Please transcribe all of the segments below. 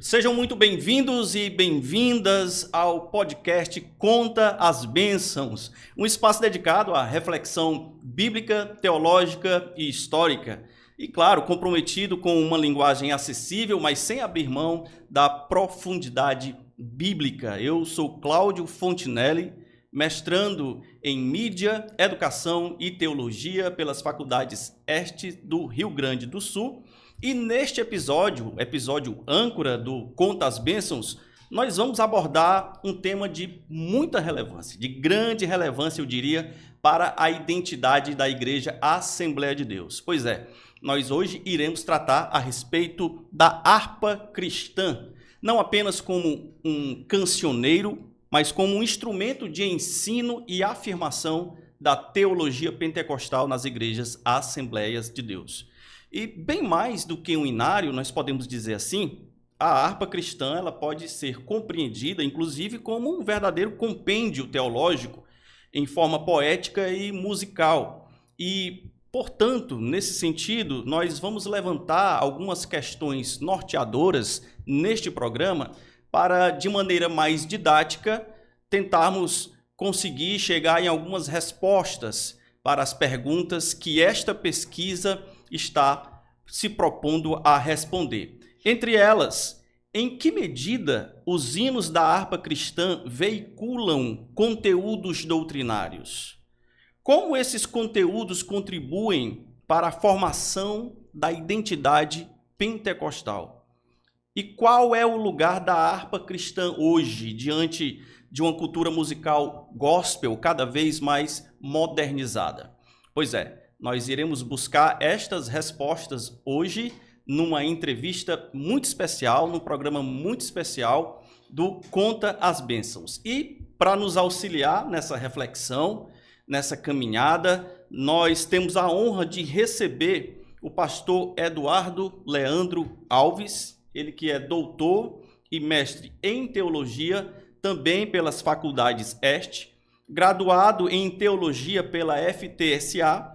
Sejam muito bem-vindos e bem-vindas ao podcast Conta as Bênçãos, um espaço dedicado à reflexão bíblica, teológica e histórica. E, claro, comprometido com uma linguagem acessível, mas sem abrir mão da profundidade bíblica. Eu sou Cláudio Fontinelli, mestrando em Mídia, Educação e Teologia pelas Faculdades Este do Rio Grande do Sul. E neste episódio âncora do Conta as Bênçãos, nós vamos abordar um tema de muita relevância, de grande relevância, eu diria, para a identidade da Igreja Assembleia de Deus. Pois é, nós hoje iremos tratar a respeito da harpa cristã, não apenas como um cancioneiro, mas como um instrumento de ensino e afirmação da teologia pentecostal nas igrejas Assembleias de Deus. E bem mais do que um inário, nós podemos dizer assim, a harpa cristã ela pode ser compreendida, inclusive, como um verdadeiro compêndio teológico em forma poética e musical. E, portanto, nesse sentido, nós vamos levantar algumas questões norteadoras neste programa para, de maneira mais didática, tentarmos conseguir chegar em algumas respostas para as perguntas que esta pesquisa está se propondo a responder. Entre elas, em que medida os hinos da harpa cristã veiculam conteúdos doutrinários? Como esses conteúdos contribuem para a formação da identidade pentecostal? E qual é o lugar da harpa cristã hoje, diante de uma cultura musical gospel cada vez mais modernizada? Pois é, nós iremos buscar estas respostas hoje numa entrevista muito especial, num programa muito especial do Conta as Bênçãos. E para nos auxiliar nessa reflexão, nessa caminhada, nós temos a honra de receber o pastor Eduardo Leandro Alves, ele que é doutor e mestre em teologia, também pelas faculdades Este, graduado em teologia pela FTSA,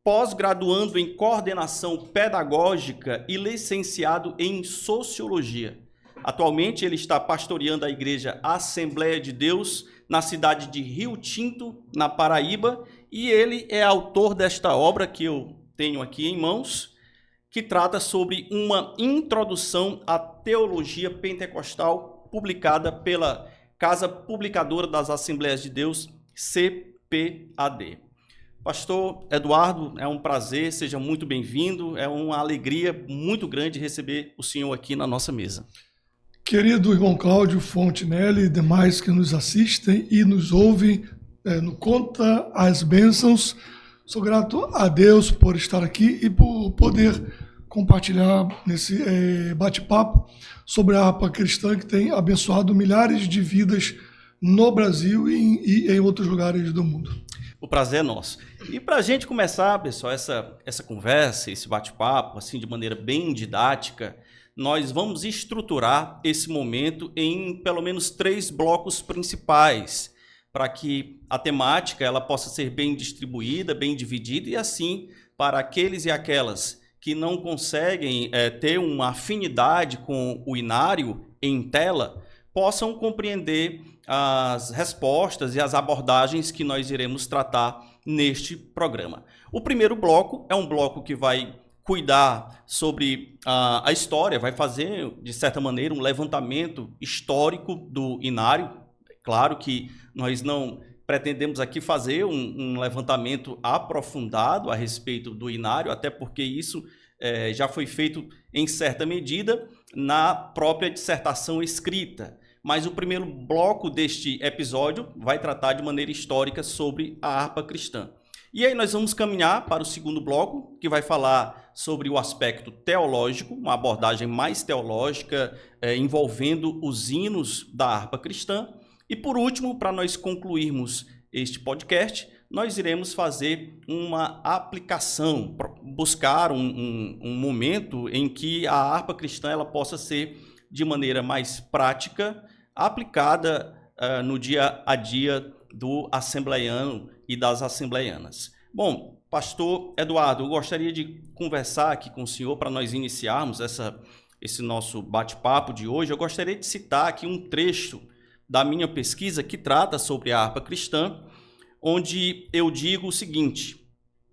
pós-graduando em coordenação pedagógica e licenciado em sociologia. Atualmente ele está pastoreando a Igreja Assembleia de Deus na cidade de Rio Tinto, na Paraíba, e ele é autor desta obra que eu tenho aqui em mãos, que trata sobre uma introdução à teologia pentecostal publicada pela Casa Publicadora das Assembleias de Deus, CPAD. Pastor Eduardo, é um prazer, seja muito bem-vindo, é uma alegria muito grande receber o senhor aqui na nossa mesa. Querido irmão Cláudio Fontinelli e demais que nos assistem e nos ouvem no Conta as Bênçãos, sou grato a Deus por estar aqui e por poder compartilhar nesse bate-papo sobre a harpa cristã que tem abençoado milhares de vidas no Brasil e em outros lugares do mundo. O prazer é nosso. E para a gente começar, pessoal, essa conversa, esse bate-papo, assim, de maneira bem didática, nós vamos estruturar esse momento em pelo menos 3 blocos principais, para que a temática ela possa ser bem distribuída, bem dividida, e assim, para aqueles e aquelas que não conseguem ter uma afinidade com o inário em tela, possam compreender as respostas e as abordagens que nós iremos tratar neste programa. O primeiro bloco é um bloco que vai cuidar sobre a história, vai fazer, de certa maneira, um levantamento histórico do inário. Claro que nós não pretendemos aqui fazer um levantamento aprofundado a respeito do inário, até porque isso já foi feito em certa medida na própria dissertação escrita. Mas o primeiro bloco deste episódio vai tratar de maneira histórica sobre a harpa cristã. E aí nós vamos caminhar para o segundo bloco, que vai falar sobre o aspecto teológico, uma abordagem mais teológica, envolvendo os hinos da harpa cristã. E por último, para nós concluirmos este podcast, nós iremos fazer uma aplicação, buscar um momento em que a harpa cristã ela possa ser de maneira mais prática, aplicada no dia a dia do assembleiano e das assembleianas. Bom, pastor Eduardo, eu gostaria de conversar aqui com o senhor para nós iniciarmos esse nosso bate-papo de hoje, eu gostaria de citar aqui um trecho da minha pesquisa que trata sobre a harpa cristã, onde eu digo o seguinte: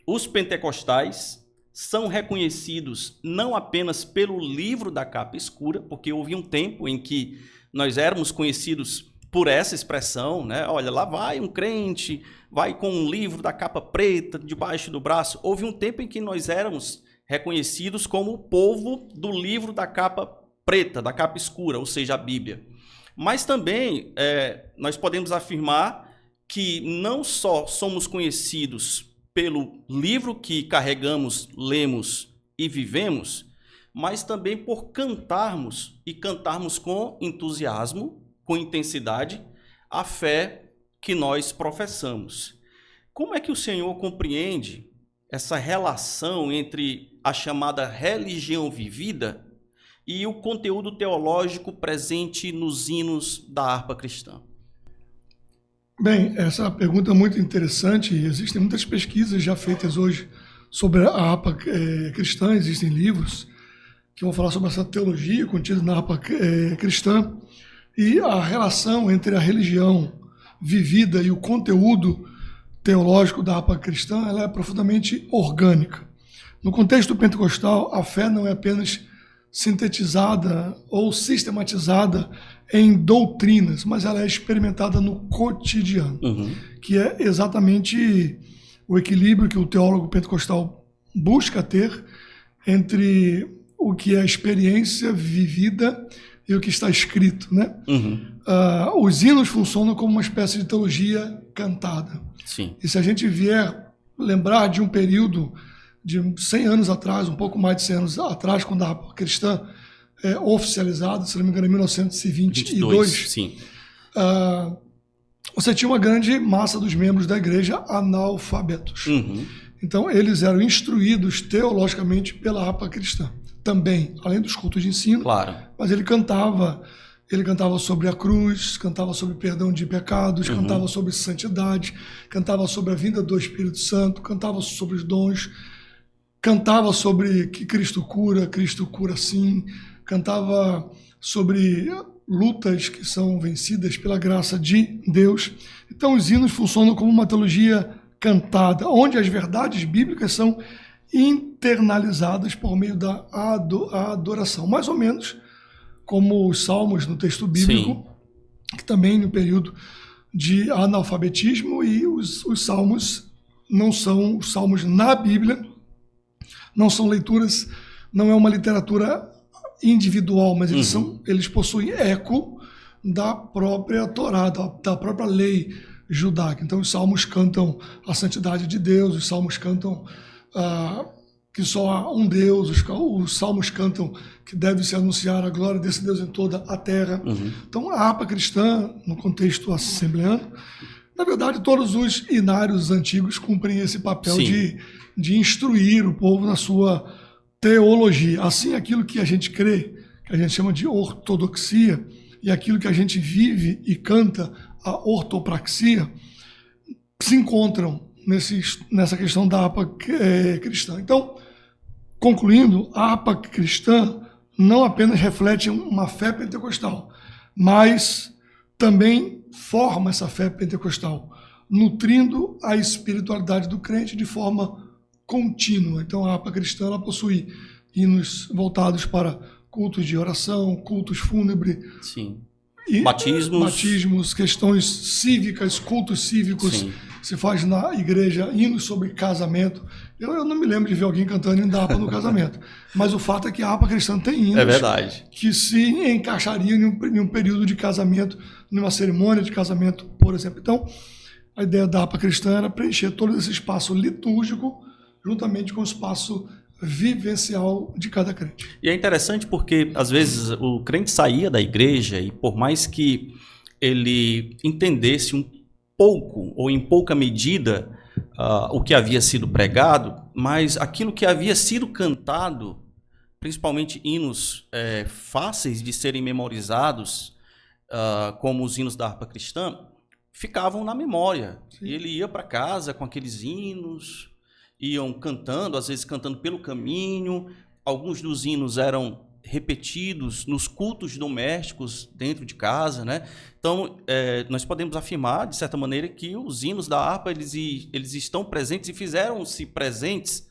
os pentecostais são reconhecidos não apenas pelo livro da capa escura, porque houve um tempo em que nós éramos conhecidos por essa expressão, né? Olha, lá vai um crente, vai com um livro da capa preta debaixo do braço. Houve um tempo em que nós éramos reconhecidos como o povo do livro da capa preta, da capa escura, ou seja, a Bíblia. Mas também nós podemos afirmar que não só somos conhecidos pelo livro que carregamos, lemos e vivemos, mas também por cantarmos, e cantarmos com entusiasmo, com intensidade, a fé que nós professamos. Como é que o Senhor compreende essa relação entre a chamada religião vivida e o conteúdo teológico presente nos hinos da harpa cristã? Bem, essa pergunta é muito interessante. Existem muitas pesquisas já feitas hoje sobre a harpa cristã, existem livros que vão falar sobre essa teologia contida na harpa cristã e a relação entre a religião vivida e o conteúdo teológico da harpa cristã, ela é profundamente orgânica. No contexto pentecostal, a fé não é apenas sintetizada ou sistematizada em doutrinas, mas ela é experimentada no cotidiano, que é exatamente o equilíbrio que o teólogo pentecostal busca ter entre o que é a experiência vivida e o que está escrito, né? Os hinos funcionam como uma espécie de teologia cantada. Sim. E se a gente vier lembrar de um período de 100 anos atrás, um pouco mais de 100 anos atrás, quando a harpa cristã é oficializada, se não me engano, em 1922, sim. Você tinha uma grande massa dos membros da igreja analfabetos. Então, eles eram instruídos teologicamente pela harpa cristã. Também, além dos cultos de ensino, Claro. mas ele cantava sobre a cruz, cantava sobre perdão de pecados, cantava sobre santidade, cantava sobre a vinda do Espírito Santo, cantava sobre os dons, cantava sobre que Cristo cura sim, cantava sobre lutas que são vencidas pela graça de Deus. Então os hinos funcionam como uma teologia cantada, onde as verdades bíblicas são internalizadas por meio da adoração, mais ou menos como os salmos no texto bíblico, que também no período de analfabetismo, e os salmos não são os salmos na Bíblia, não são leituras, não é uma literatura individual, mas eles possuem eco da própria Torá, da própria lei judaica. Então os salmos cantam a santidade de Deus, os salmos cantam que só há um Deus, os salmos cantam que deve se anunciar a glória desse Deus em toda a terra. Então a harpa cristã, no contexto assembleano, na verdade todos os hinários antigos cumprem esse papel de instruir o povo na sua teologia. Assim, aquilo que a gente crê, que a gente chama de ortodoxia, e aquilo que a gente vive e canta, a ortopraxia, se encontram nessa questão da harpa cristã. Então, concluindo, a harpa cristã não apenas reflete uma fé pentecostal, mas também forma essa fé pentecostal, nutrindo a espiritualidade do crente de forma contínua. Então, a harpa cristã ela possui hinos voltados para cultos de oração, cultos fúnebres, batismos, questões cívicas, cultos cívicos. Se faz na igreja hinos sobre casamento. Eu não me lembro de ver alguém cantando hino da harpa no casamento, mas o fato é que a harpa cristã tem hinos que se encaixariam em um período de casamento, numa cerimônia de casamento, por exemplo. Então, a ideia da harpa cristã era preencher todo esse espaço litúrgico juntamente com o espaço vivencial de cada crente. E é interessante porque, às vezes, o crente saía da igreja e, por mais que ele entendesse um pouco, ou em pouca medida, o que havia sido pregado, mas aquilo que havia sido cantado, principalmente hinos fáceis de serem memorizados, como os hinos da harpa cristã, ficavam na memória. E ele ia para casa com aqueles hinos, iam cantando, às vezes cantando pelo caminho. Alguns dos hinos eram repetidos nos cultos domésticos dentro de casa, né? Então, nós podemos afirmar, de certa maneira, que os hinos da harpa eles estão presentes e fizeram-se presentes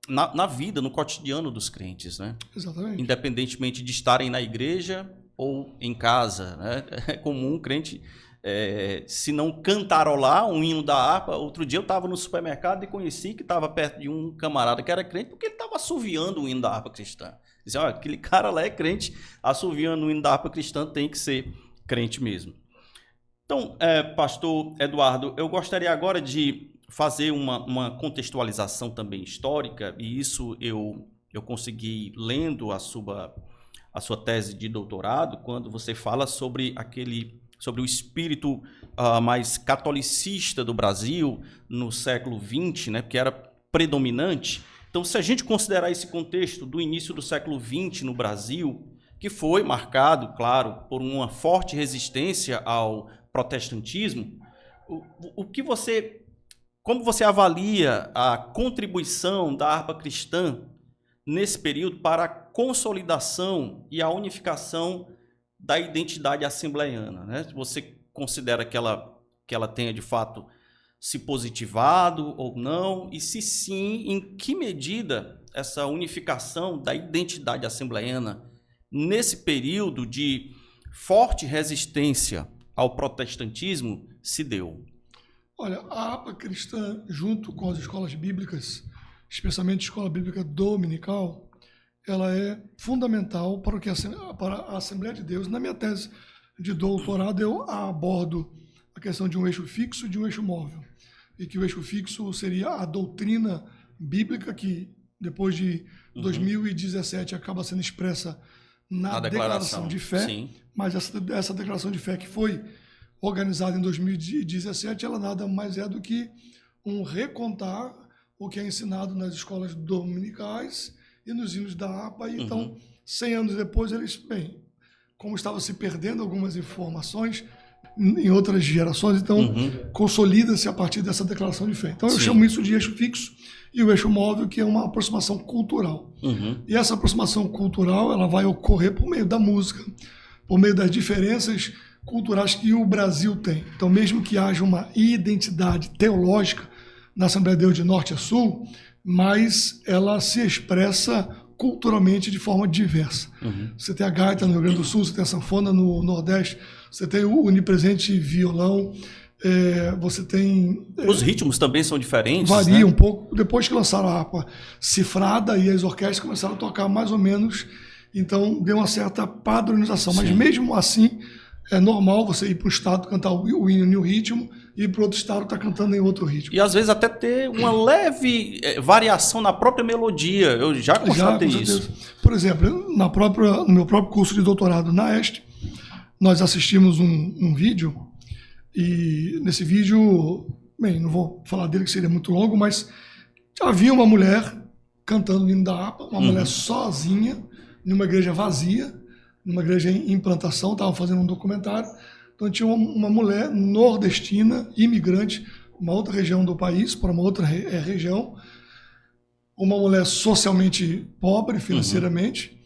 na vida, no cotidiano dos crentes, né? Exatamente. Independentemente de estarem na igreja ou em casa, né? É comum um crente, se não cantarolar um hino da harpa. Outro dia eu estava no supermercado e conheci que estava perto de um camarada que era crente, porque ele estava assoviando o hino da harpa cristã. Dizia, olha, aquele cara lá é crente, assoviando o hino da harpa cristã, tem que ser crente mesmo. Então, pastor Eduardo, eu gostaria agora de fazer uma contextualização também histórica, e isso eu consegui lendo a sua tese de doutorado, quando você fala sobre o espírito mais catolicista do Brasil no século XX, né, que era predominante. Então, se a gente considerar esse contexto do início do século XX no Brasil, que foi marcado, claro, por uma forte resistência ao protestantismo, como você avalia a contribuição da harpa cristã nesse período para a consolidação e a unificação da identidade assembleiana, né? Você considera que ela tenha, de fato, se positivado ou não? E se sim, em que medida essa unificação da identidade assembleiana nesse período de forte resistência ao protestantismo se deu? Olha, a harpa cristã, junto com as escolas bíblicas, especialmente a escola bíblica dominical, ela é fundamental para a Assembleia de Deus. Na minha tese de doutorado, eu abordo a questão de um eixo fixo e de um eixo móvel. E que o eixo fixo seria a doutrina bíblica, que depois de 2017 acaba sendo expressa na declaração de fé. Sim. Mas essa declaração de fé que foi organizada em 2017, ela nada mais é do que um recontar o que é ensinado nas escolas dominicais e nos hinos da harpa. E então, 100 anos depois, como estava se perdendo algumas informações em outras gerações, então consolida-se a partir dessa declaração de fé. Então, eu chamo isso de eixo fixo e o eixo móvel, que é uma aproximação cultural. E essa aproximação cultural, ela vai ocorrer por meio da música, por meio das diferenças culturais que o Brasil tem. Então, mesmo que haja uma identidade teológica na Assembleia de Deus de norte a sul, mas ela se expressa culturalmente de forma diversa. Você tem a gaita no Rio Grande do Sul, você tem a sanfona no Nordeste, você tem o onipresente violão, você tem... Os ritmos também são diferentes, varia, né? Um pouco. Depois que lançaram a harpa cifrada e as orquestras começaram a tocar mais ou menos, então deu uma certa padronização. Mas mesmo assim, é normal você ir para um estado cantar o hino em um ritmo e para o outro estado estar cantando em outro ritmo. E às vezes até ter uma leve variação na própria melodia. Eu já constatei isso. Por exemplo, no meu próprio curso de doutorado na EST, nós assistimos um vídeo, e nesse vídeo, não vou falar dele que seria muito longo, mas havia uma mulher cantando o hino da harpa, uma mulher sozinha, numa igreja vazia, numa igreja em implantação, estavam fazendo um documentário. Então tinha uma mulher nordestina, imigrante, uma outra região do país, para uma outra região, uma mulher socialmente pobre financeiramente,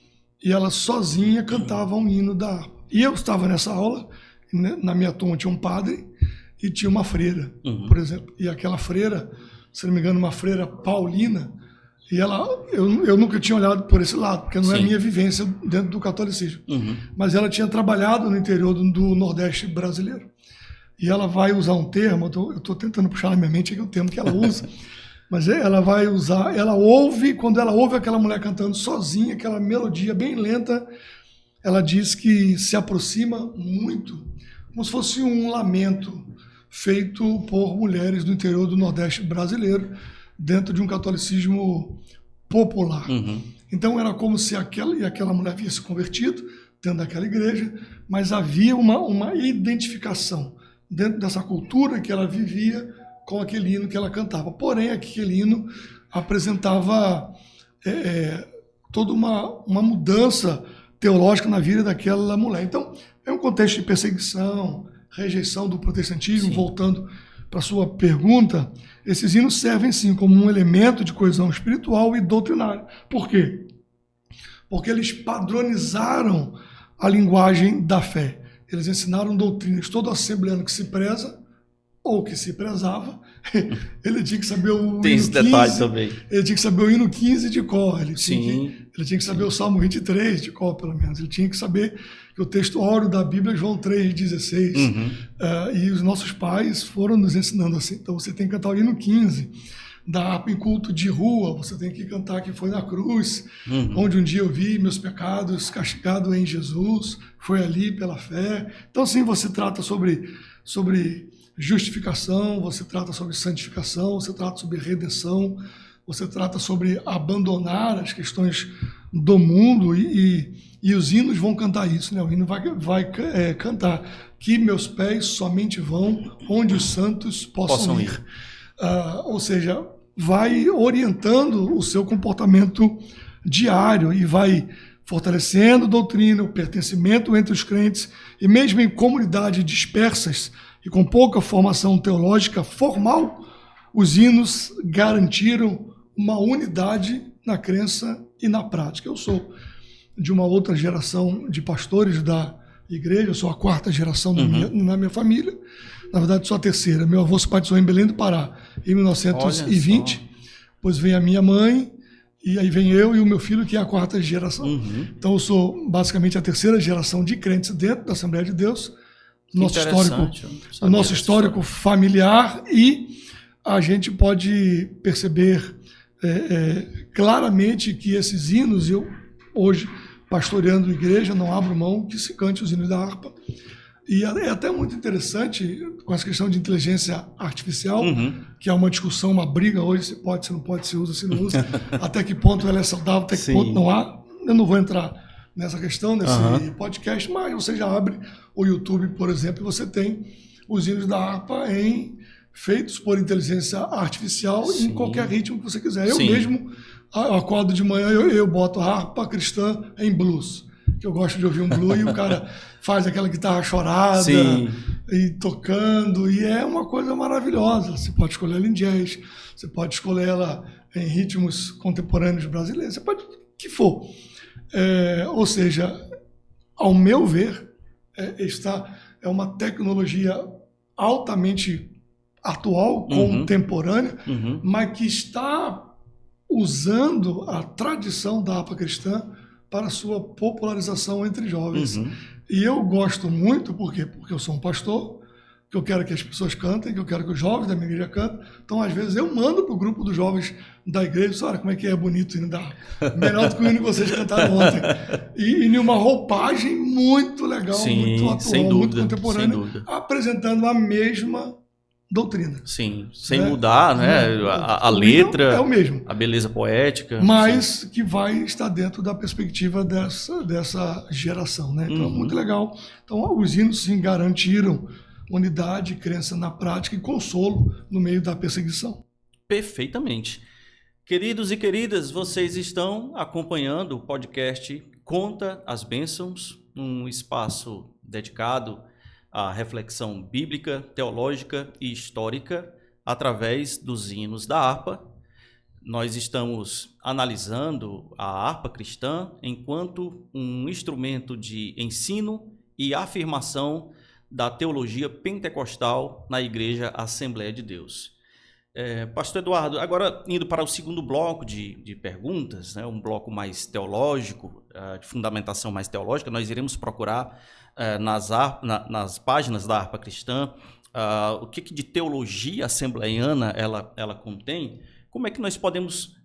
e ela sozinha cantava um hino da harpa. E eu estava nessa aula, na minha turma tinha um padre e tinha uma freira, por exemplo. E aquela freira, se não me engano, uma freira paulina, e eu nunca tinha olhado por esse lado, porque não é a minha vivência dentro do catolicismo. Mas ela tinha trabalhado no interior do Nordeste brasileiro. E ela vai usar um termo, eu estou tentando puxar na minha mente aqui o termo que ela usa, mas ela vai usar, quando ela ouve aquela mulher cantando sozinha, aquela melodia bem lenta, ela diz que se aproxima muito, como se fosse um lamento feito por mulheres do interior do Nordeste brasileiro, dentro de um catolicismo popular. Então era como se aquela mulher havia se convertido dentro daquela igreja, mas havia uma identificação dentro dessa cultura que ela vivia com aquele hino que ela cantava. Porém, aquele hino apresentava toda uma mudança teológica na vida daquela mulher. Então, é um contexto de perseguição, rejeição do protestantismo. Voltando para a sua pergunta, esses hinos servem sim como um elemento de coesão espiritual e doutrinária. Por quê? porque eles padronizaram a linguagem da fé. Eles ensinaram doutrinas. Todo assembleano que se preza, ou que se prezava, ele tinha que saber o Tem hino esse detalhe 15, também. ele tinha que saber o hino 15 de cor, ele Sim. tinha que saber o Salmo 23 de cor, pelo menos. Ele tinha que saber que o texto áureo da Bíblia é João 3,16. E os nossos pais foram nos ensinando assim. Então você tem que cantar o hino 15 da harpa em culto de rua, você tem que cantar que foi na cruz, onde um dia eu vi meus pecados castigado em Jesus, foi ali pela fé. Então, sim, você trata sobre justificação, você trata sobre santificação, você trata sobre redenção, você trata sobre abandonar as questões do mundo e os hinos vão cantar isso, né? O hino vai cantar que meus pés somente vão onde os santos possam ir. Ou seja, vai orientando o seu comportamento diário e vai fortalecendo a doutrina, o pertencimento entre os crentes, e mesmo em comunidades dispersas e com pouca formação teológica formal, os hinos garantiram uma unidade na crença e na prática. Eu sou de uma outra geração de pastores da igreja, eu sou a quarta geração na minha família. Na verdade, sou a terceira. Meu avô se batizou em Belém do Pará em 1920, depois vem a minha mãe, e aí vem eu e o meu filho, que é a quarta geração. Então, eu sou basicamente a terceira geração de crentes dentro da Assembleia de Deus, o nosso histórico familiar, e a gente pode perceber claramente que esses hinos, eu hoje, pastoreando a igreja, não abro mão que se cante os hinos da harpa. E é até muito interessante com essa questão de inteligência artificial, que é uma discussão, uma briga hoje, se pode, se não pode, se usa, se não usa, até que ponto ela é saudável, até que ponto não há. Eu não vou entrar nessa questão, nesse podcast, mas você já abre o YouTube, por exemplo, e você tem os hinos da harpa feitos por inteligência artificial em qualquer ritmo que você quiser. Eu mesmo acordo de manhã, eu boto harpa cristã em blues, que eu gosto de ouvir um blues, e o cara faz aquela guitarra chorada e tocando, e é uma coisa maravilhosa. Você pode escolher ela em jazz, você pode escolher ela em ritmos contemporâneos brasileiros, você pode o que for. Ou seja, ao meu ver, é uma tecnologia altamente atual, contemporânea, mas que está usando a tradição da harpa cristã para a sua popularização entre jovens. E eu gosto muito, por quê? Porque eu sou um pastor, que eu quero que as pessoas cantem, que eu quero que os jovens da minha igreja cantem. Então, às vezes, eu mando para o grupo dos jovens da igreja, olha como é que é bonito o hino da harpa. Melhor do que o hino que vocês cantaram ontem. E em uma roupagem muito legal, muito atual, muito contemporânea, apresentando a mesma doutrina. Sim, sem mudar, né? A letra, é o mesmo. A beleza poética. Mas que vai estar dentro da perspectiva dessa geração, né? Então, muito legal. Então, os hinos, sim, garantiram unidade, crença na prática e consolo no meio da perseguição. Perfeitamente. Queridos e queridas, vocês estão acompanhando o podcast Conta as Bênçãos, um espaço dedicado à reflexão bíblica, teológica e histórica através dos hinos da harpa. Nós estamos analisando a harpa cristã enquanto um instrumento de ensino e afirmação da teologia pentecostal na Igreja Assembleia de Deus. Pastor Eduardo, agora indo para o segundo bloco de perguntas, né, um bloco mais teológico, de fundamentação mais teológica, nós iremos procurar nas páginas da harpa cristã o que de teologia assembleiana ela contém. Como é que nós podemos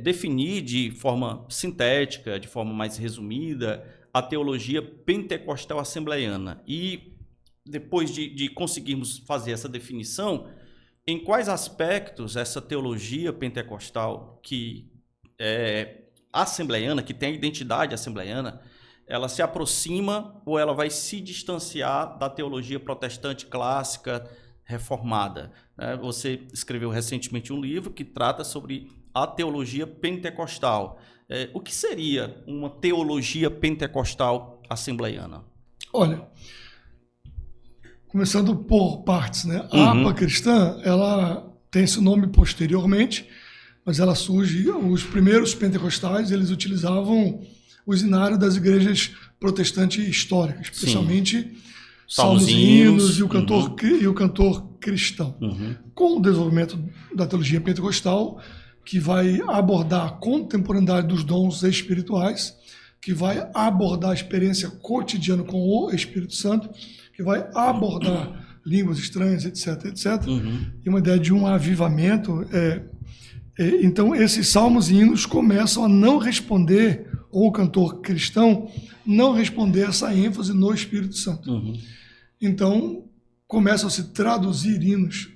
definir de forma sintética, de forma mais resumida, a teologia pentecostal assembleiana? E depois de conseguirmos fazer essa definição, em quais aspectos essa teologia pentecostal que é assembleiana, que tem a identidade assembleiana, ela se aproxima ou ela vai se distanciar da teologia protestante clássica reformada? Você escreveu recentemente um livro que trata sobre a teologia pentecostal. O que seria uma teologia pentecostal assembleiana? Olha, começando por partes, né? A harpa cristã, ela tem esse nome posteriormente, mas ela surge, os primeiros pentecostais, eles utilizavam os hinários das igrejas protestantes históricas, especialmente Salmos salmos e e hinos hinos, e o cantor cristão. Com o desenvolvimento da teologia pentecostal, que vai abordar a contemporaneidade dos dons espirituais, que vai abordar a experiência cotidiana com o Espírito Santo, que vai abordar línguas estranhas, etc, etc. E uma ideia de um avivamento. Então, esses salmos e hinos começam a não responder, ou o cantor cristão, não responder essa ênfase no Espírito Santo. Então, começam a se traduzir hinos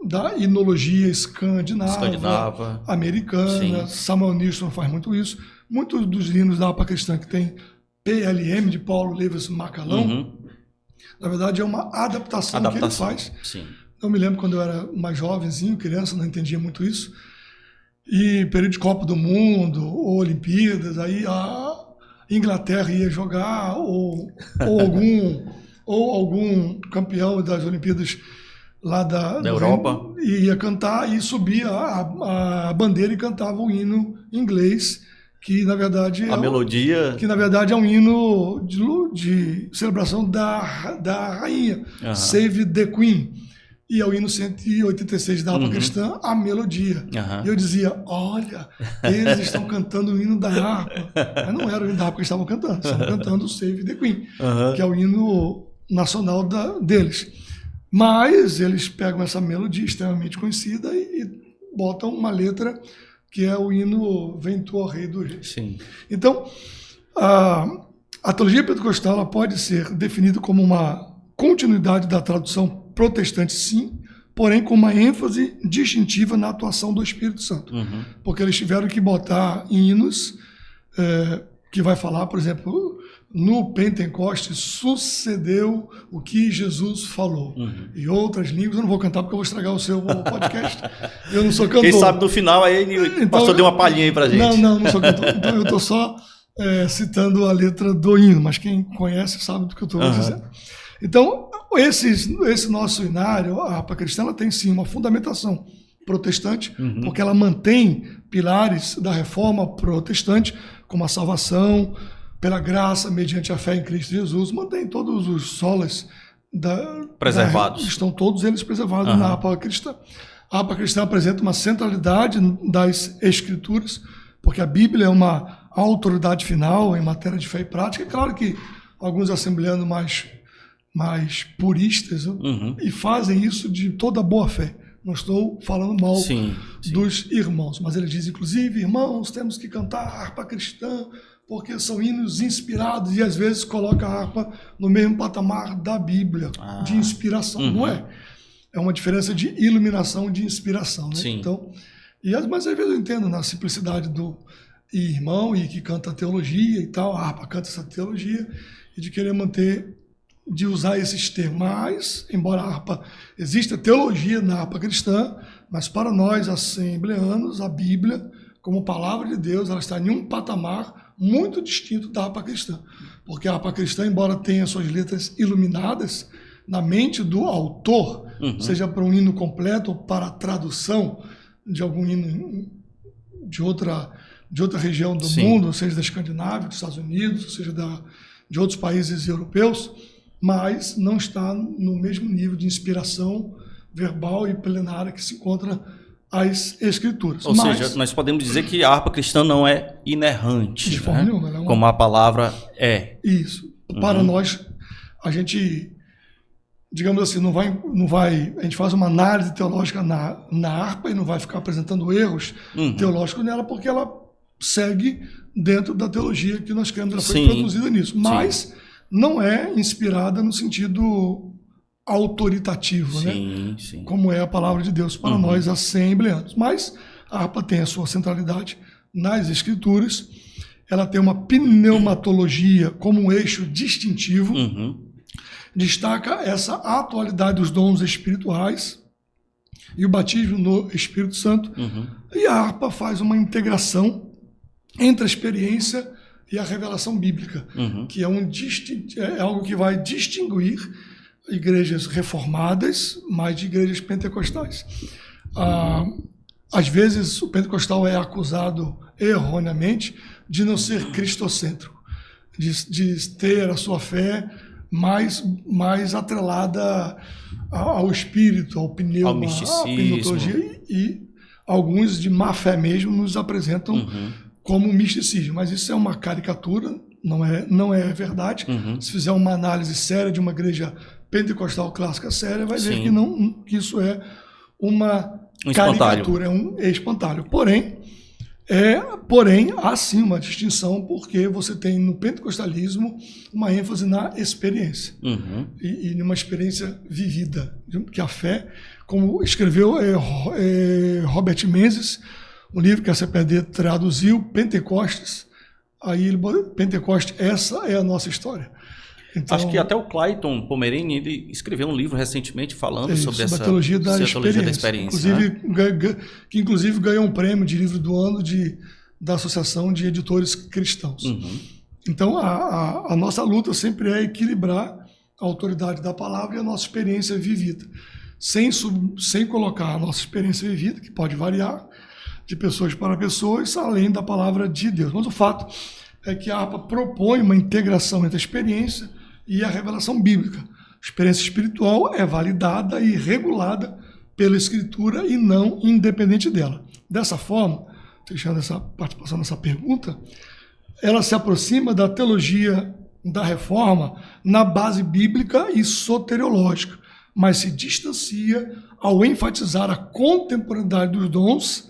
da hinologia escandinava, americana. Sim. Samuel Nilsson faz muito isso. Muitos dos hinos da harpa cristã que tem PLM, de Paulo Leves Macalão, na verdade é uma adaptação que ele faz. Sim. Eu me lembro quando eu era mais jovenzinho, criança, não entendia muito isso. E período de Copa do Mundo, ou Olimpíadas, aí a Inglaterra ia jogar, ou algum campeão das Olimpíadas lá da Europa ia cantar e subia a bandeira e cantava o hino em inglês, que na verdade é um hino de celebração da rainha, Save the Queen. E é o hino 186 da harpa cristã, a melodia. E eu dizia, olha, eles estão cantando o hino da harpa. Mas não era o hino da harpa que eles estavam cantando o Save the Queen, que é o hino nacional deles. Mas eles pegam essa melodia extremamente conhecida e botam uma letra que é o hino Vem Tu, ó Rei do Rei. Sim. Então, a teologia pentecostal ela pode ser definida como uma continuidade da tradução protestante, sim, porém com uma ênfase distintiva na atuação do Espírito Santo. Porque eles tiveram que botar hinos que vai falar, por exemplo, no Pentecostes sucedeu o que Jesus falou. E outras línguas, eu não vou cantar porque eu vou estragar o seu podcast. Eu não sou cantor. Quem sabe no final aí o pastor deu uma palhinha aí pra gente. Não sou cantor. Então eu estou só citando a letra do hino, mas quem conhece sabe do que eu estou dizendo. Então, esse nosso hinário, a harpa cristã, ela tem sim uma fundamentação protestante, porque ela mantém pilares da reforma protestante, como a salvação pela graça, mediante a fé em Cristo Jesus, mantém todos os solas preservados. Estão todos eles preservados na harpa cristã. A harpa cristã apresenta uma centralidade das Escrituras, porque a Bíblia é uma autoridade final em matéria de fé e prática. É claro que alguns assembleanos mais puristas e fazem isso de toda boa fé. Não estou falando mal dos irmãos, mas ele diz, inclusive, irmãos, temos que cantar a harpa cristã, porque são hinos inspirados, e às vezes coloca a harpa no mesmo patamar da Bíblia, de inspiração, não é? É uma diferença de iluminação, de inspiração, né? Então, mas às vezes eu entendo na simplicidade do irmão e que canta teologia e tal, a harpa canta essa teologia, e de querer manter, de usar esses termos. Mas, embora a harpa exista teologia na harpa cristã, mas para nós, assembleanos, a Bíblia, como palavra de Deus, ela está em um patamar muito distinto da harpa cristã. Porque a harpa cristã, embora tenha suas letras iluminadas na mente do autor, seja para um hino completo ou para a tradução de algum hino de outra região do mundo, seja da Escandinávia, dos Estados Unidos, seja de outros países europeus, mas não está no mesmo nível de inspiração verbal e plenária que se encontra as Escrituras. Ou seja, nós podemos dizer que a harpa cristã não é inerrante, de forma nenhuma, ela é como a palavra é. Isso. Para nós, a gente, digamos assim, não vai, a gente faz uma análise teológica na harpa e não vai ficar apresentando erros teológicos nela, porque ela segue dentro da teologia que nós queremos, ela foi produzida nisso. Mas não é inspirada no sentido autoritativo, né? Como é a palavra de Deus para nós, assembleanos. Mas a harpa tem a sua centralidade nas Escrituras, ela tem uma pneumatologia como um eixo distintivo, destaca essa atualidade dos dons espirituais e o batismo no Espírito Santo, e a harpa faz uma integração entre a experiência e a revelação bíblica, que é algo que vai distinguir igrejas reformadas mais de igrejas pentecostais. Às vezes o pentecostal é acusado erroneamente, de não ser cristocêntrico, de ter a sua fé mais atrelada ao espírito, ao pneuma, ao misticismo. à pneumologia, e alguns de má fé mesmo nos apresentam como misticismo. Mas isso é uma caricatura, não é verdade. Se fizer uma análise séria de uma igreja pentecostal clássica séria, vai ver que isso é uma caricatura, é um espantalho. Porém, há sim uma distinção, porque você tem no pentecostalismo uma ênfase na experiência, e numa experiência vivida, que a fé, como escreveu Robert Menzies, um livro que a CPD traduziu, Pentecostes, Pentecoste, essa é a nossa história. Então, acho que até o Clayton Pomerene, ele escreveu um livro recentemente falando sobre essa teologia da experiência. Inclusive, que inclusive ganhou um prêmio de livro do ano da Associação de Editores Cristãos. Então, a nossa luta sempre é equilibrar a autoridade da palavra e a nossa experiência vivida, sem colocar a nossa experiência vivida, que pode variar de pessoas para pessoas, além da palavra de Deus. Mas o fato é que a APA propõe uma integração entre a experiência e a revelação bíblica. A experiência espiritual é validada e regulada pela Escritura e não independente dela. Dessa forma, fechando essa participação nessa pergunta, ela se aproxima da teologia da Reforma na base bíblica e soteriológica, mas se distancia ao enfatizar a contemporaneidade dos dons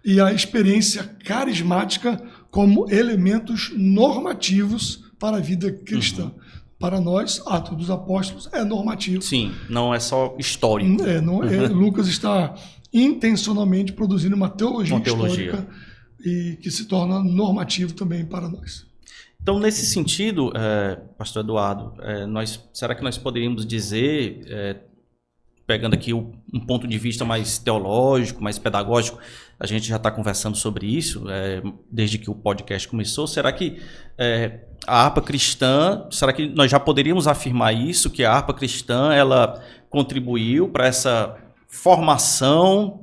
e a experiência carismática como elementos normativos para a vida cristã. Para nós, Atos dos Apóstolos é normativo. Sim, não é só histórico. Lucas está intencionalmente produzindo uma teologia histórica e que se torna normativo também para nós. Então, nesse sentido, pastor Eduardo, será que nós poderíamos dizer, pegando aqui um ponto de vista mais teológico, mais pedagógico, a gente já está conversando sobre isso desde que o podcast começou, será que a harpa cristã, será que nós já poderíamos afirmar isso, que a harpa cristã ela contribuiu para essa formação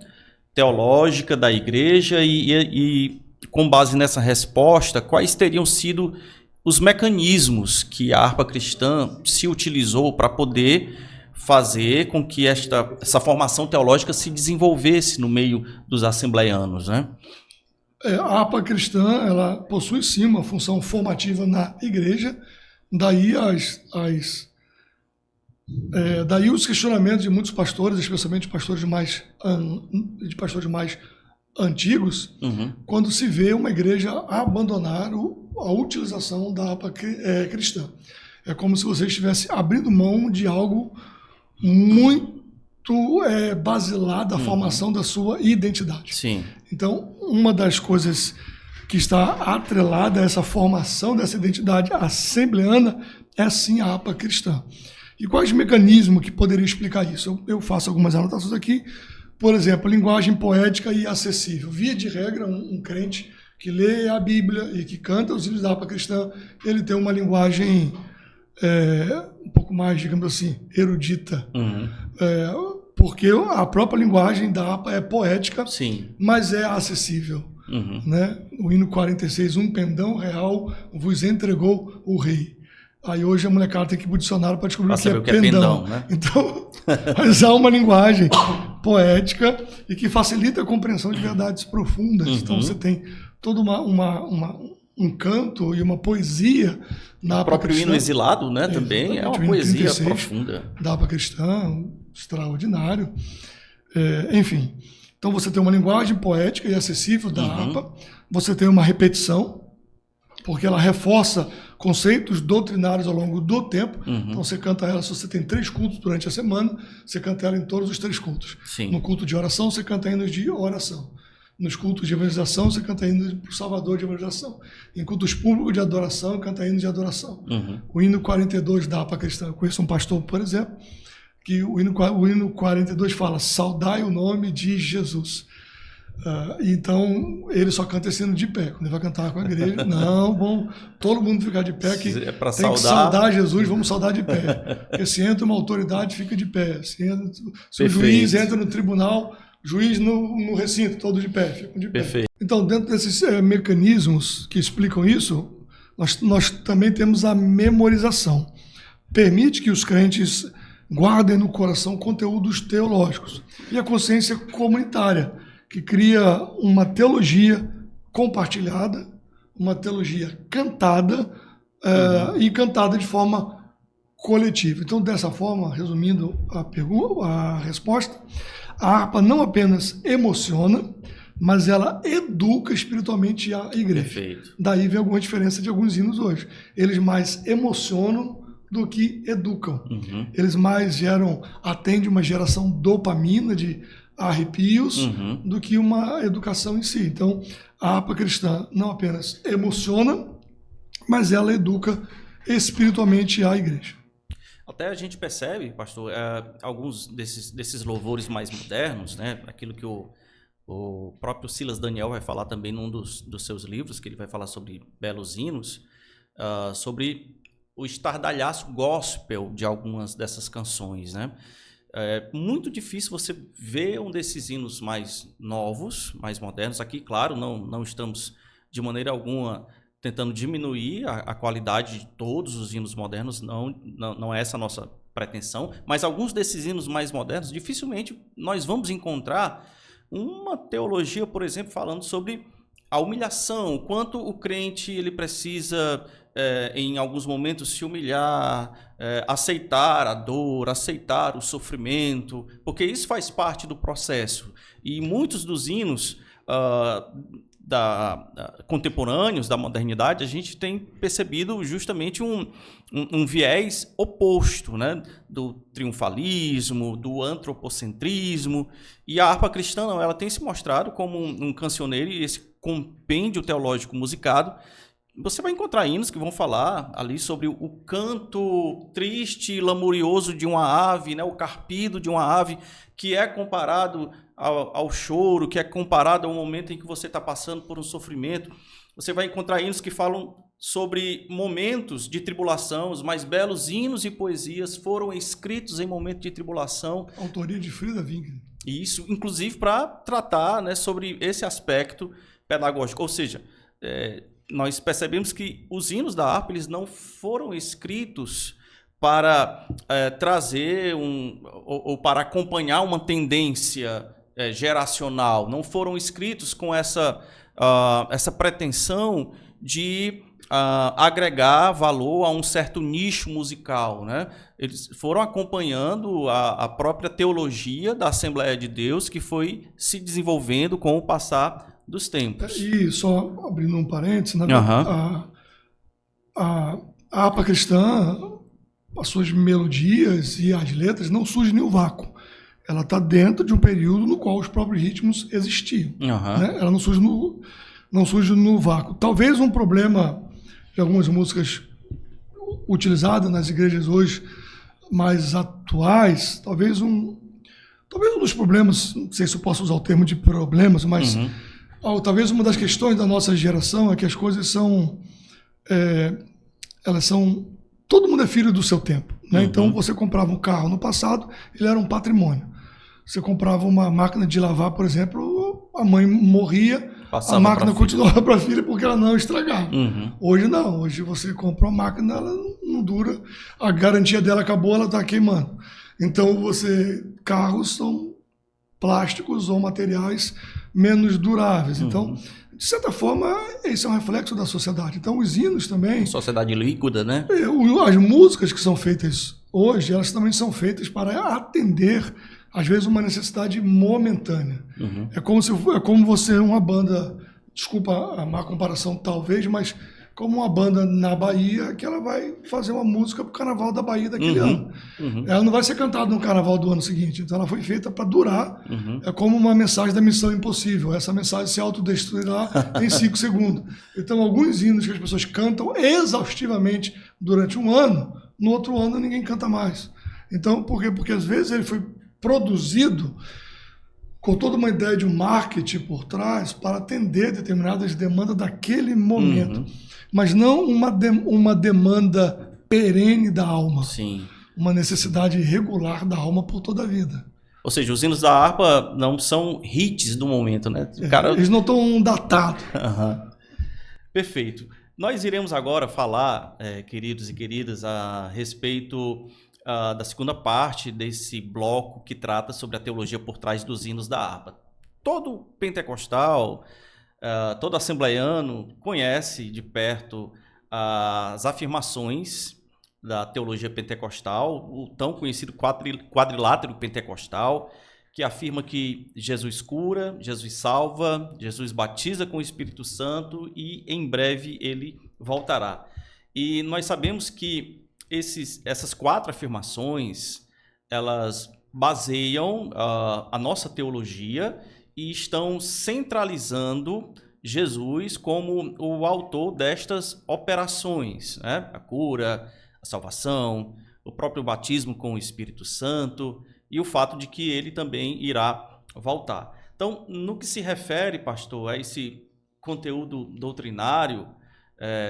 teológica da igreja e com base nessa resposta, quais teriam sido os mecanismos que a harpa cristã se utilizou para poder fazer com que essa formação teológica se desenvolvesse no meio dos assembleianos, né? A harpa cristã, ela possui sim uma função formativa na igreja, daí os questionamentos de muitos pastores, especialmente pastores mais antigos, quando se vê uma igreja abandonar a utilização da harpa cristã. É como se você estivesse abrindo mão de algo muito basilar da formação da sua identidade. Sim. Então, uma das coisas que está atrelada a essa formação dessa identidade assembleana é sim a harpa cristã. E quais mecanismos que poderiam explicar isso? Eu faço algumas anotações aqui. Por exemplo, linguagem poética e acessível. Via de regra, um crente que lê a Bíblia e que canta os hinos da harpa cristã, ele tem uma linguagem um pouco mais, digamos assim, erudita. Porque a própria linguagem da harpa é poética, sim, mas é acessível. Né? O hino 46, um pendão real vos entregou o rei. Aí hoje a molecada tem que ir pro dicionário para descobrir o que é pendão. Né? Então, mas há uma linguagem poética e que facilita a compreensão de verdades profundas. Então você tem todo um canto e uma poesia na harpa cristã. O próprio hino exilado, né, também é uma poesia profunda. Da harpa cristã, extraordinário. Enfim, então você tem uma linguagem poética e acessível da harpa, você tem uma repetição, porque ela reforça conceitos doutrinários ao longo do tempo. Então você canta ela, se você tem 3 cultos durante a semana, você canta ela em todos os 3 cultos. Sim. No culto de oração, você canta hinos de oração. Nos cultos de evangelização, você canta hinos para o Salvador de evangelização. Em cultos públicos de adoração, canta hinos de adoração. O hino 42 da harpa cristã. Eu conheço um pastor, por exemplo, que o hino 42 fala: saudai o nome de Jesus. Então, ele só canta esse hino de pé. Quando ele vai cantar com a igreja, não, vamos todo mundo ficar de pé, que tem que saudar Jesus, vamos saudar de pé. Porque se entra uma autoridade, fica de pé. Se o juiz entra no tribunal, juiz no recinto, todo de pé, ficam de pé. Perfeito. Então, dentro desses mecanismos que explicam isso, nós também temos a memorização. Permite que os crentes guardem no coração conteúdos teológicos. E a consciência comunitária, que cria uma teologia compartilhada, uma teologia cantada, e cantada de forma coletiva. Então, dessa forma, resumindo a resposta, a harpa não apenas emociona, mas ela educa espiritualmente a igreja. Perfeito. Daí vem alguma diferença de alguns hinos hoje. Eles mais emocionam do que educam. Eles mais atendem uma geração dopamina, de arrepios, do que uma educação em si. Então, a harpa cristã não apenas emociona, mas ela educa espiritualmente a igreja. Até a gente percebe, pastor, alguns desses louvores mais modernos, né? Aquilo que o próprio Silas Daniel vai falar também num dos seus livros, que ele vai falar sobre belos hinos, sobre o estardalhaço gospel de algumas dessas canções, né? É muito difícil você ver um desses hinos mais novos, mais modernos. Aqui, claro, não estamos de maneira alguma tentando diminuir a qualidade de todos os hinos modernos, não é essa a nossa pretensão, mas alguns desses hinos mais modernos, dificilmente nós vamos encontrar uma teologia, por exemplo, falando sobre a humilhação, o quanto o crente ele precisa, em alguns momentos, se humilhar, aceitar a dor, aceitar o sofrimento, porque isso faz parte do processo. E muitos dos hinos contemporâneos da modernidade, a gente tem percebido justamente um viés oposto, né? Do triunfalismo, do antropocentrismo, e a harpa cristã não, ela tem se mostrado como um cancioneiro e esse compêndio teológico musicado. Você vai encontrar hinos que vão falar ali sobre o canto triste e lamurioso de uma ave, né? O carpido de uma ave, que é comparado ao choro, que é comparado ao momento em que você está passando por um sofrimento. Você vai encontrar hinos que falam sobre momentos de tribulação. Os mais belos hinos e poesias foram escritos em momento de tribulação. Autoria de Frida Winkler. Isso, inclusive, para tratar, né, sobre esse aspecto pedagógico. Ou seja, nós percebemos que os hinos da harpa eles não foram escritos para trazer ou para acompanhar uma tendência geracional, não foram escritos com essa pretensão de agregar valor a um certo nicho musical, né? Eles foram acompanhando a própria teologia da Assembleia de Deus, que foi se desenvolvendo com o passar dos tempos. E só abrindo um parênteses, né? A harpa cristã, as suas melodias e as letras não surgem em um vácuo. Ela está dentro de um período no qual os próprios ritmos existiam. Né? Ela não surge no vácuo. Talvez um problema de algumas músicas utilizadas nas igrejas hoje mais atuais, talvez um dos problemas, não sei se eu posso usar o termo de problemas, mas talvez uma das questões da nossa geração é que as coisas todo mundo é filho do seu tempo, né? Então você comprava um carro no passado, ele era um patrimônio. Você comprava uma máquina de lavar, por exemplo, a mãe morria, a máquina continuava para a filha porque ela não estragava. Hoje não, hoje você compra uma máquina, ela não dura, a garantia dela acabou, ela está queimando. Então carros são plásticos ou materiais menos duráveis. Então, de certa forma, esse é um reflexo da sociedade. Então, os hinos também... Sociedade líquida, né? As músicas que são feitas hoje, elas também são feitas para atender, às vezes, uma necessidade momentânea. É como você, uma banda, desculpa a má comparação talvez, mas como uma banda na Bahia, que ela vai fazer uma música para o Carnaval da Bahia daquele ano. Ela não vai ser cantada no Carnaval do ano seguinte. Então, ela foi feita para durar. É como uma mensagem da Missão Impossível. Essa mensagem se autodestruirá em 5 segundos. Então, alguns hinos que as pessoas cantam exaustivamente durante um ano, no outro ano ninguém canta mais. Então, por quê? Porque às vezes ele foi produzido com toda uma ideia de um marketing por trás para atender determinadas demandas daquele momento. Mas não uma demanda perene da alma. Sim. Uma necessidade regular da alma por toda a vida. Ou seja, os hinos da harpa não são hits do momento, né? Eles não estão datados. Uhum. Perfeito. Nós iremos agora falar, queridos e queridas, a respeito da segunda parte desse bloco que trata sobre a teologia por trás dos hinos da harpa. Todo pentecostal, todo assembleiano conhece de perto as afirmações da teologia pentecostal, o tão conhecido quadrilátero pentecostal, que afirma que Jesus cura, Jesus salva, Jesus batiza com o Espírito Santo e em breve ele voltará. E nós sabemos que essas 4 afirmações, elas baseiam a nossa teologia e estão centralizando Jesus como o autor destas operações, né? A cura, a salvação, o próprio batismo com o Espírito Santo e o fato de que ele também irá voltar. Então, no que se refere, pastor, a esse conteúdo doutrinário,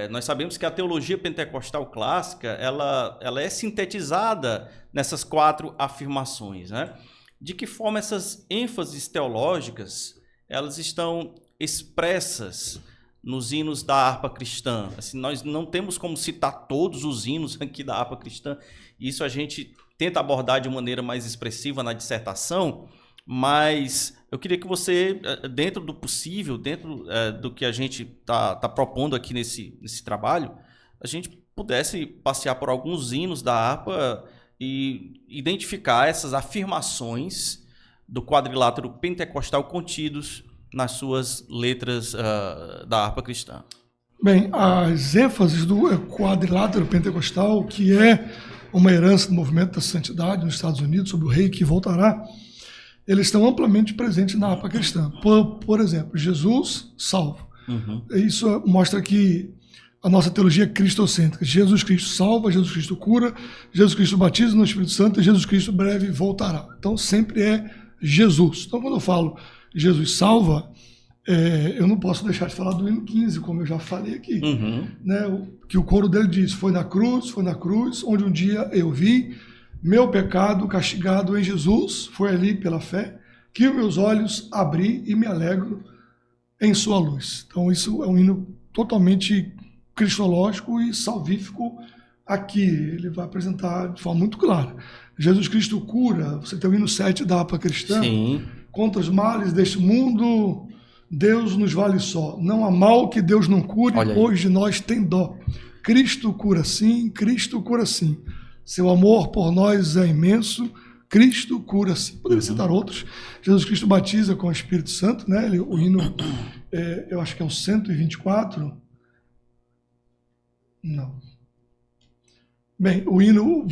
nós sabemos que a teologia pentecostal clássica ela é sintetizada nessas 4 afirmações, né? De que forma essas ênfases teológicas elas estão expressas nos hinos da harpa cristã? Assim, nós não temos como citar todos os hinos aqui da harpa cristã, isso a gente tenta abordar de maneira mais expressiva na dissertação, mas eu queria que você, dentro do possível, dentro do que a gente tá propondo aqui nesse trabalho, a gente pudesse passear por alguns hinos da harpa e identificar essas afirmações do quadrilátero pentecostal contidos nas suas letras da harpa cristã. Bem, as ênfases do quadrilátero pentecostal, que é uma herança do movimento da santidade nos Estados Unidos, sobre o rei que voltará, eles estão amplamente presentes na harpa cristã. Por exemplo, Jesus salva. Uhum. Isso mostra que a nossa teologia é cristocêntrica. Jesus Cristo salva, Jesus Cristo cura, Jesus Cristo batiza no Espírito Santo e Jesus Cristo breve voltará. Então sempre é Jesus. Então quando eu falo Jesus salva, eu não posso deixar de falar do hino 15, como eu já falei aqui. Uhum. Né, que o coro dele diz, foi na cruz, onde um dia eu vi meu pecado castigado em Jesus, foi ali pela fé, que os meus olhos abri e me alegro em sua luz. Então isso é um hino totalmente cristológico e salvífico aqui. Ele vai apresentar de forma muito clara. Jesus Cristo cura, você tem o hino 7 da harpa cristã. Sim. Contra os males deste mundo, Deus nos vale só. Não há mal que Deus não cure, pois de nós tem dó. Cristo cura sim, Cristo cura sim. Seu amor por nós é imenso, Cristo cura sim. Poderia citar outros. Jesus Cristo batiza com o Espírito Santo, né? O hino, eu acho que é o 124. Não. Bem, o hino,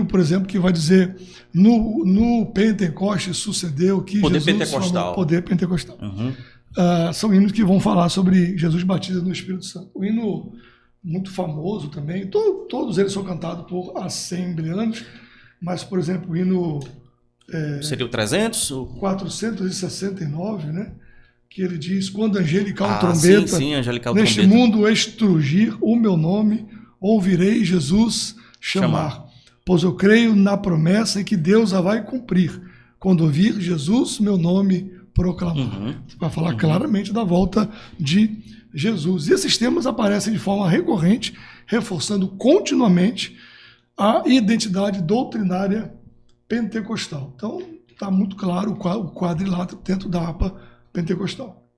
por exemplo, que vai dizer no Pentecoste sucedeu que poder Jesus pentecostal. Falou, poder pentecostal. Uhum. São hinos que vão falar sobre Jesus batiza no Espírito Santo. O hino muito famoso também, todos eles são cantados por assembleanos, mas, por exemplo, o hino... seria o 300? 469, né? Que ele diz, quando angelical trombeta, sim, angelical neste trombeta. mundo estrugir o meu nome, ouvirei Jesus chamar. Pois eu creio na promessa e que Deus a vai cumprir. Quando ouvir Jesus, meu nome proclamar. Uhum. Vai falar claramente da volta de Jesus. E esses temas aparecem de forma recorrente, reforçando continuamente a identidade doutrinária pentecostal. Então, está muito claro o quadrilátero dentro da harpa pentecostal.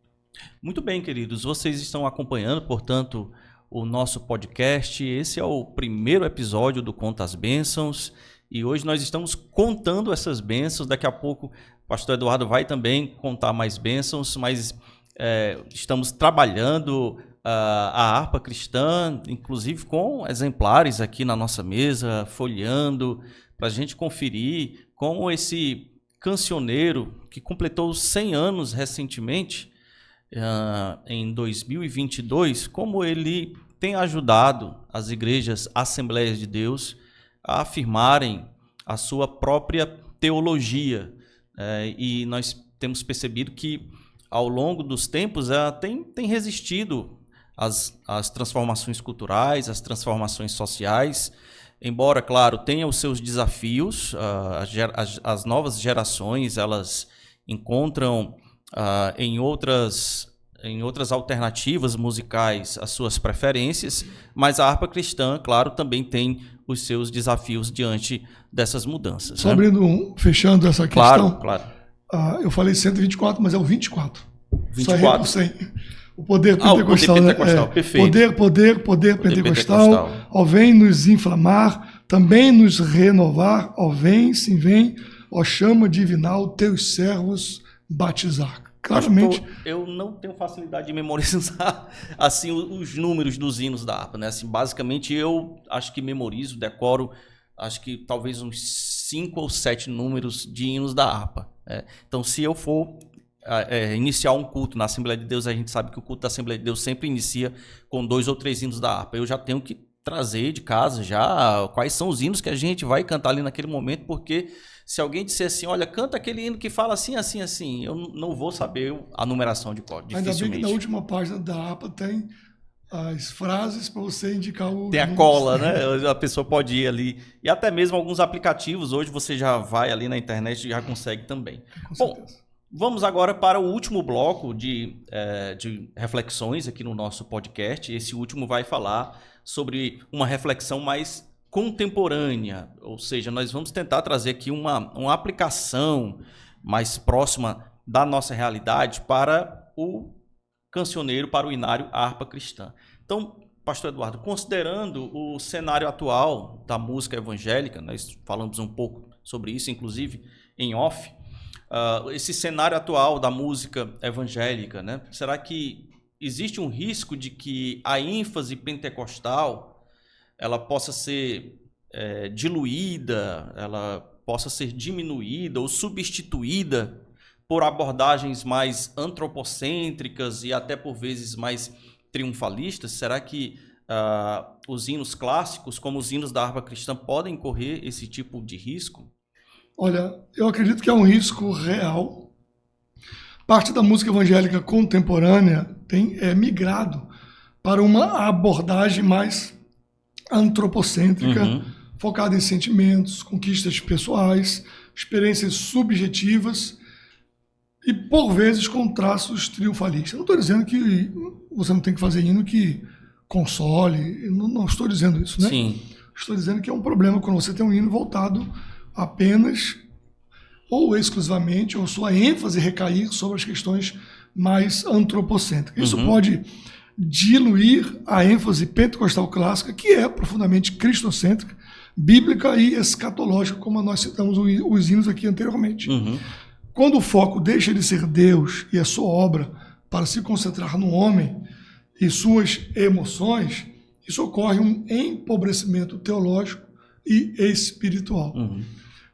Muito bem, queridos. Vocês estão acompanhando, portanto, o nosso podcast. Esse é o primeiro episódio do Conta as Bênçãos e hoje nós estamos contando essas bênçãos. Daqui a pouco o pastor Eduardo vai também contar mais bênçãos, mas estamos trabalhando a harpa cristã, inclusive com exemplares aqui na nossa mesa, folheando, para a gente conferir como esse cancioneiro, que completou 100 anos recentemente, em 2022, como ele tem ajudado as igrejas Assembleias de Deus a afirmarem a sua própria teologia. E nós temos percebido que, ao longo dos tempos, tem resistido às transformações culturais, às transformações sociais, embora, claro, tenha os seus desafios, as novas gerações, elas encontram em outras alternativas musicais as suas preferências, mas a harpa cristã, claro, também tem os seus desafios diante dessas mudanças. Só abrindo, fechando essa Claro, questão, claro. Eu falei 124, mas é o 24. 24. Só errei por 100. O poder pentecostal, o poder pentecostal, né? perfeito. Poder pentecostal, ó vem nos inflamar, também nos renovar, ó vem, sim vem, ó chama divinal, teus servos batizar. Claramente. Pastor, eu não tenho facilidade de memorizar assim os números dos hinos da harpa, né? Assim, basicamente eu acho que memorizo, decoro, acho que talvez uns 5 ou 7 números de hinos da harpa. Então, se eu for iniciar um culto na Assembleia de Deus, a gente sabe que o culto da Assembleia de Deus sempre inicia com 2 ou 3 hinos da harpa. Eu já tenho que trazer de casa já quais são os hinos que a gente vai cantar ali naquele momento, porque se alguém disser assim, olha, canta aquele hino que fala assim, assim, assim, eu não vou saber a numeração de cor, dificilmente. Ainda bem que na última página da harpa tem as frases para você indicar o... Tem a cola, né? A pessoa pode ir ali. E até mesmo alguns aplicativos, hoje você já vai ali na internet e já consegue também. Bom, vamos agora para o último bloco de reflexões aqui no nosso podcast. Esse último vai falar sobre uma reflexão mais contemporânea, ou seja, nós vamos tentar trazer aqui uma aplicação mais próxima da nossa realidade para o cancioneiro, para o inário a harpa cristã. Então, pastor Eduardo, considerando o cenário atual da música evangélica, nós falamos um pouco sobre isso, inclusive em off, esse cenário atual da música evangélica, né? Será que existe um risco de que a ênfase pentecostal ela possa ser diluída, ela possa ser diminuída ou substituída por abordagens mais antropocêntricas e até por vezes mais triunfalistas? Será que os hinos clássicos, como os hinos da harpa cristã, podem correr esse tipo de risco? Olha, eu acredito que é um risco real. Parte da música evangélica contemporânea tem migrado para uma abordagem mais antropocêntrica, focada em sentimentos, conquistas pessoais, experiências subjetivas e, por vezes, com traços triunfalistas. Não estou dizendo que você não tem que fazer hino que console, não estou dizendo isso, né? Sim. Estou dizendo que é um problema quando você tem um hino voltado apenas ou exclusivamente, ou sua ênfase recair sobre as questões mais antropocêntricas. Isso pode diluir a ênfase pentecostal clássica, que é profundamente cristocêntrica, bíblica e escatológica, como nós citamos os hinos aqui anteriormente. Quando o foco deixa de ser Deus e a sua obra para se concentrar no homem e suas emoções, isso ocorre um empobrecimento teológico e espiritual.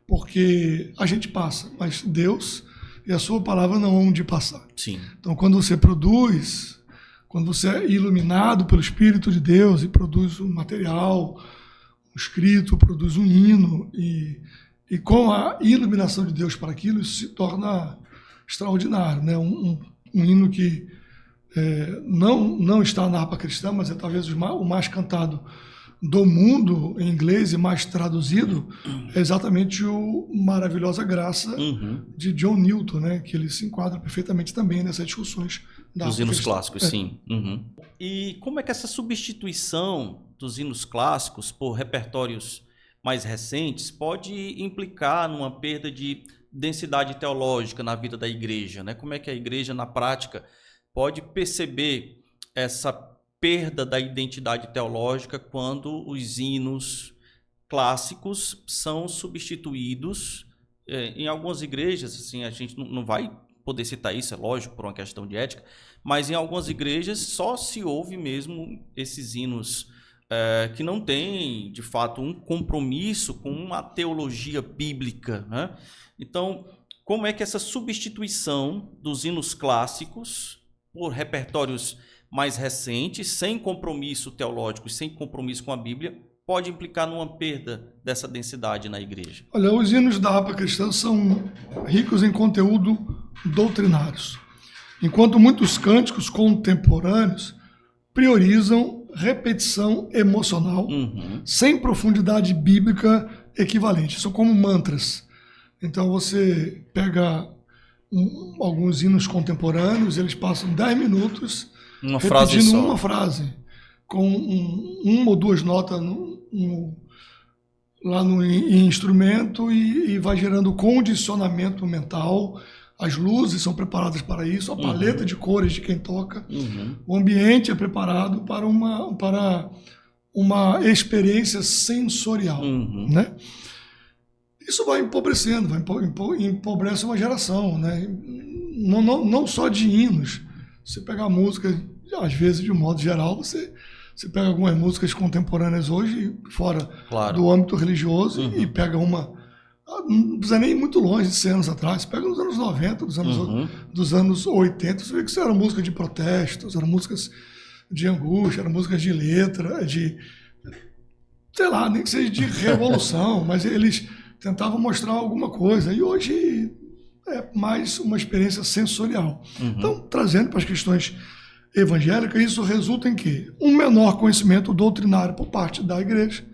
Porque a gente passa, mas Deus e a sua palavra não hão de passar. Sim. Então, quando você produz... Quando você é iluminado pelo Espírito de Deus e produz um material, um escrito, produz um hino, e com a iluminação de Deus para aquilo, isso se torna extraordinário, né? Um hino que não está na harpa cristã, mas é talvez o mais cantado do mundo em inglês e mais traduzido, é exatamente o Maravilhosa Graça de John Newton, né? Que ele se enquadra perfeitamente também nessas discussões dos hinos clássicos, sim. E como é que essa substituição dos hinos clássicos por repertórios mais recentes pode implicar numa perda de densidade teológica na vida da igreja, né? Como é que a igreja, na prática, pode perceber essa perda da identidade teológica quando os hinos clássicos são substituídos? Em algumas igrejas, assim, a gente não vai poder citar isso, é lógico, por uma questão de ética, mas em algumas igrejas só se ouve mesmo esses hinos que não têm, de fato, um compromisso com uma teologia bíblica, né? Então, como é que essa substituição dos hinos clássicos por repertórios mais recentes, sem compromisso teológico, sem compromisso com a Bíblia, pode implicar numa perda dessa densidade na igreja? Olha, os hinos da harpa cristã são ricos em conteúdo doutrinários, enquanto muitos cânticos contemporâneos priorizam repetição emocional, sem profundidade bíblica equivalente. São como mantras. Então você pega alguns hinos contemporâneos, eles passam 10 minutos repetindo uma frase, com uma ou duas notas lá no instrumento e vai gerando condicionamento mental. As luzes são preparadas para isso, a paleta de cores de quem toca, o ambiente é preparado para uma experiência sensorial, né? Isso vai empobrecendo, empobrece uma geração, né? Não só de hinos. Você pega a música, às vezes, de um modo geral, você pega algumas músicas contemporâneas hoje, fora do âmbito religioso, e pega uma... Não precisa nem ir muito longe de 100 anos atrás. Você pega nos anos 90, dos anos 80, você vê que isso era música de protestos, eram músicas de angústia, eram músicas de letra, sei lá, nem que seja de revolução, mas eles tentavam mostrar alguma coisa. E hoje é mais uma experiência sensorial. Então, trazendo para as questões evangélicas, isso resulta em quê? Um menor conhecimento doutrinário por parte da igreja.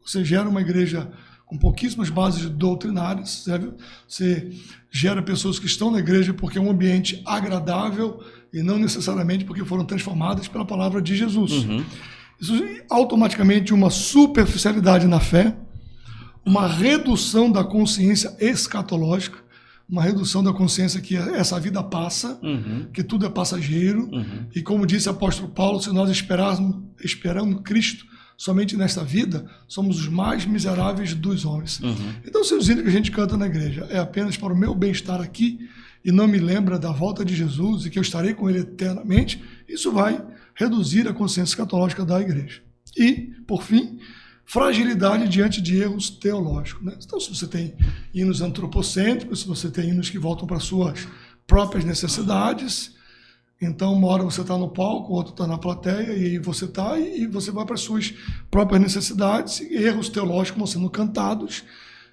Você gera uma igreja com pouquíssimas bases doutrinárias, você gera pessoas que estão na igreja porque é um ambiente agradável e não necessariamente porque foram transformadas pela palavra de Jesus. Isso automaticamente uma superficialidade na fé, uma redução da consciência escatológica, uma redução da consciência que essa vida passa, que tudo é passageiro, e como disse o apóstolo Paulo, se nós esperamos Cristo somente nesta vida, somos os mais miseráveis dos homens. Então, se os hinos que a gente canta na igreja é apenas para o meu bem-estar aqui e não me lembra da volta de Jesus e que eu estarei com ele eternamente, isso vai reduzir a consciência escatológica da igreja. E, por fim, fragilidade diante de erros teológicos, né? Então, se você tem hinos antropocêntricos, se você tem hinos que voltam para suas próprias necessidades, então uma hora você está no palco, outra está na plateia, e aí você está e você vai para as suas próprias necessidades, e erros teológicos vão sendo cantados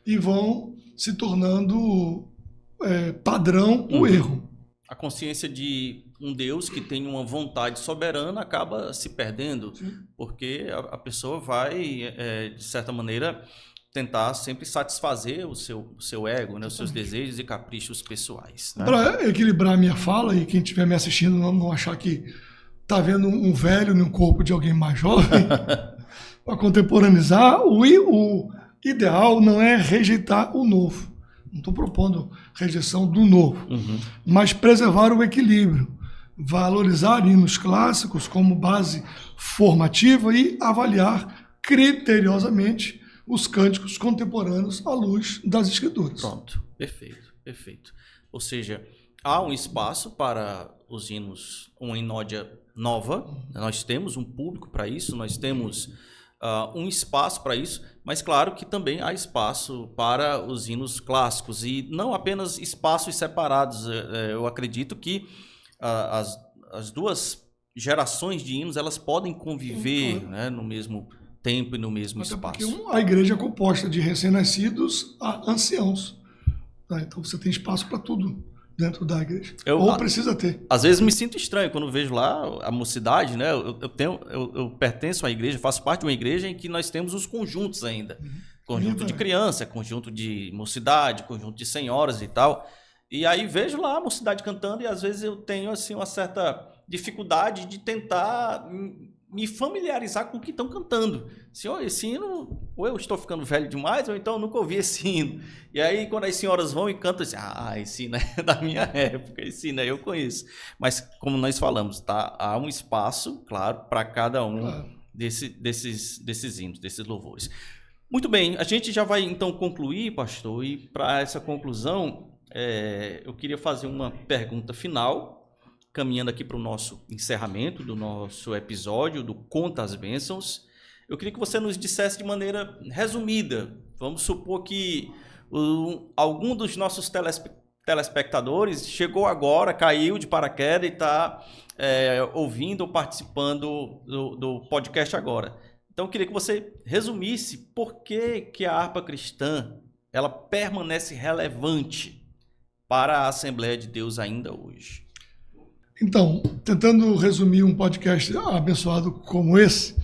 e vão se tornando padrão o erro. A consciência de um Deus que tem uma vontade soberana acaba se perdendo, porque a pessoa vai, de certa maneira, tentar sempre satisfazer o seu ego, né, os seus desejos e caprichos pessoais. Né? Para equilibrar a minha fala, e quem estiver me assistindo não achar que está vendo um velho no corpo de alguém mais jovem, para contemporaneizar, o ideal não é rejeitar o novo. Não estou propondo rejeição do novo, mas preservar o equilíbrio, valorizar hinos clássicos como base formativa e avaliar criteriosamente os cânticos contemporâneos à luz das Escrituras. Pronto, perfeito. Ou seja, há um espaço para os hinos, uma inódia nova, nós temos um público para isso, nós temos um espaço para isso, mas claro que também há espaço para os hinos clássicos, e não apenas espaços separados. Eu acredito que as duas gerações de hinos, elas podem conviver, né, no mesmo tempo e no mesmo espaço. Porque a igreja é composta de recém-nascidos a anciãos. Tá? Então você tem espaço para tudo dentro da igreja. Ou precisa ter. Às vezes me sinto estranho quando vejo lá a mocidade, né? Eu pertenço à igreja, faço parte de uma igreja em que nós temos os conjuntos ainda. Conjunto de criança, conjunto de mocidade, conjunto de senhoras e tal. E aí vejo lá a mocidade cantando, e às vezes eu tenho assim uma certa dificuldade de tentar me familiarizar com o que estão cantando. Senhor, esse hino, ou eu estou ficando velho demais, ou então eu nunca ouvi esse hino. E aí, quando as senhoras vão e cantam, assim, esse hino é da minha época, esse hino eu conheço. Mas, como nós falamos, tá? Há um espaço, claro, para cada um desses hinos, desses louvores. Muito bem, a gente já vai, então, concluir, pastor, e para essa conclusão, eu queria fazer uma pergunta final, caminhando aqui para o nosso encerramento do nosso episódio do Conta as Bênçãos. Eu queria que você nos dissesse de maneira resumida. Vamos supor que algum dos nossos telespectadores chegou agora, caiu de paraquedas e está ouvindo ou participando do podcast agora. Então, eu queria que você resumisse por que a harpa cristã ela permanece relevante para a Assembleia de Deus ainda hoje. Então, tentando resumir um podcast abençoado como esse,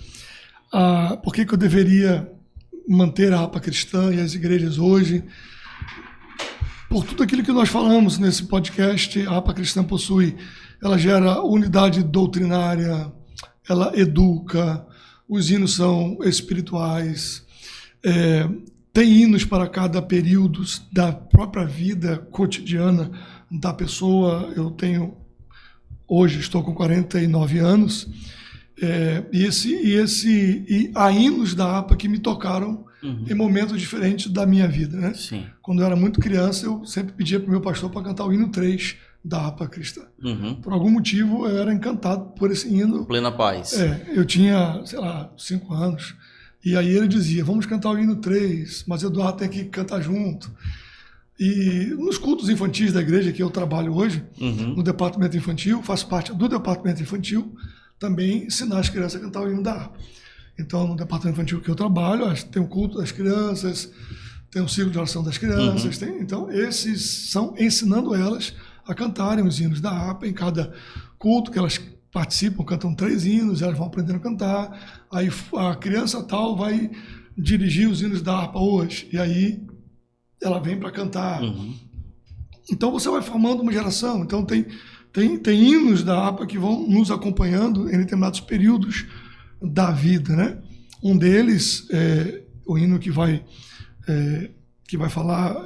por que eu deveria manter a APA Cristã e as igrejas hoje? Por tudo aquilo que nós falamos nesse podcast, a APA Cristã ela gera unidade doutrinária, ela educa, os hinos são espirituais, tem hinos para cada período da própria vida cotidiana da pessoa. Hoje estou com 49 anos, e há hinos da APA que me tocaram em momentos diferentes da minha vida, né? Sim. Quando eu era muito criança, eu sempre pedia para o meu pastor para cantar o hino 3 da APA Cristã. Por algum motivo, eu era encantado por esse hino. Plena paz. Eu tinha, 5 anos, e aí ele dizia, vamos cantar o hino 3, mas Eduardo tem que cantar junto. E nos cultos infantis da igreja que eu trabalho hoje, no departamento infantil, faço parte do departamento infantil, também ensinar as crianças a cantar o hino da APA. Então, no departamento infantil que eu trabalho, tem o culto das crianças, tem o ciclo de oração das crianças, então esses são ensinando elas a cantarem os hinos da APA. Em cada culto que elas participam, cantam 3 hinos, elas vão aprendendo a cantar, aí a criança tal vai dirigir os hinos da APA hoje, e aí ela vem para cantar. Então você vai formando uma geração. Então tem hinos da APA que vão nos acompanhando em determinados períodos da vida, né? Um deles é o hino que vai falar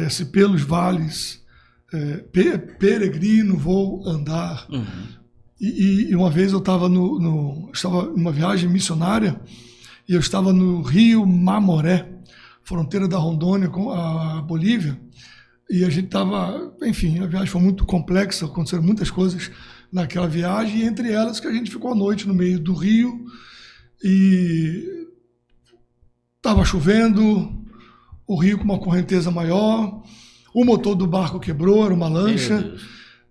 se pelos vales peregrino vou andar. E uma vez eu estava numa viagem missionária e eu estava no Rio Mamoré, fronteira da Rondônia com a Bolívia, e a gente estava, enfim, a viagem foi muito complexa, aconteceram muitas coisas naquela viagem, e entre elas que a gente ficou à noite no meio do rio, e estava chovendo, o rio com uma correnteza maior, o motor do barco quebrou, era uma lancha,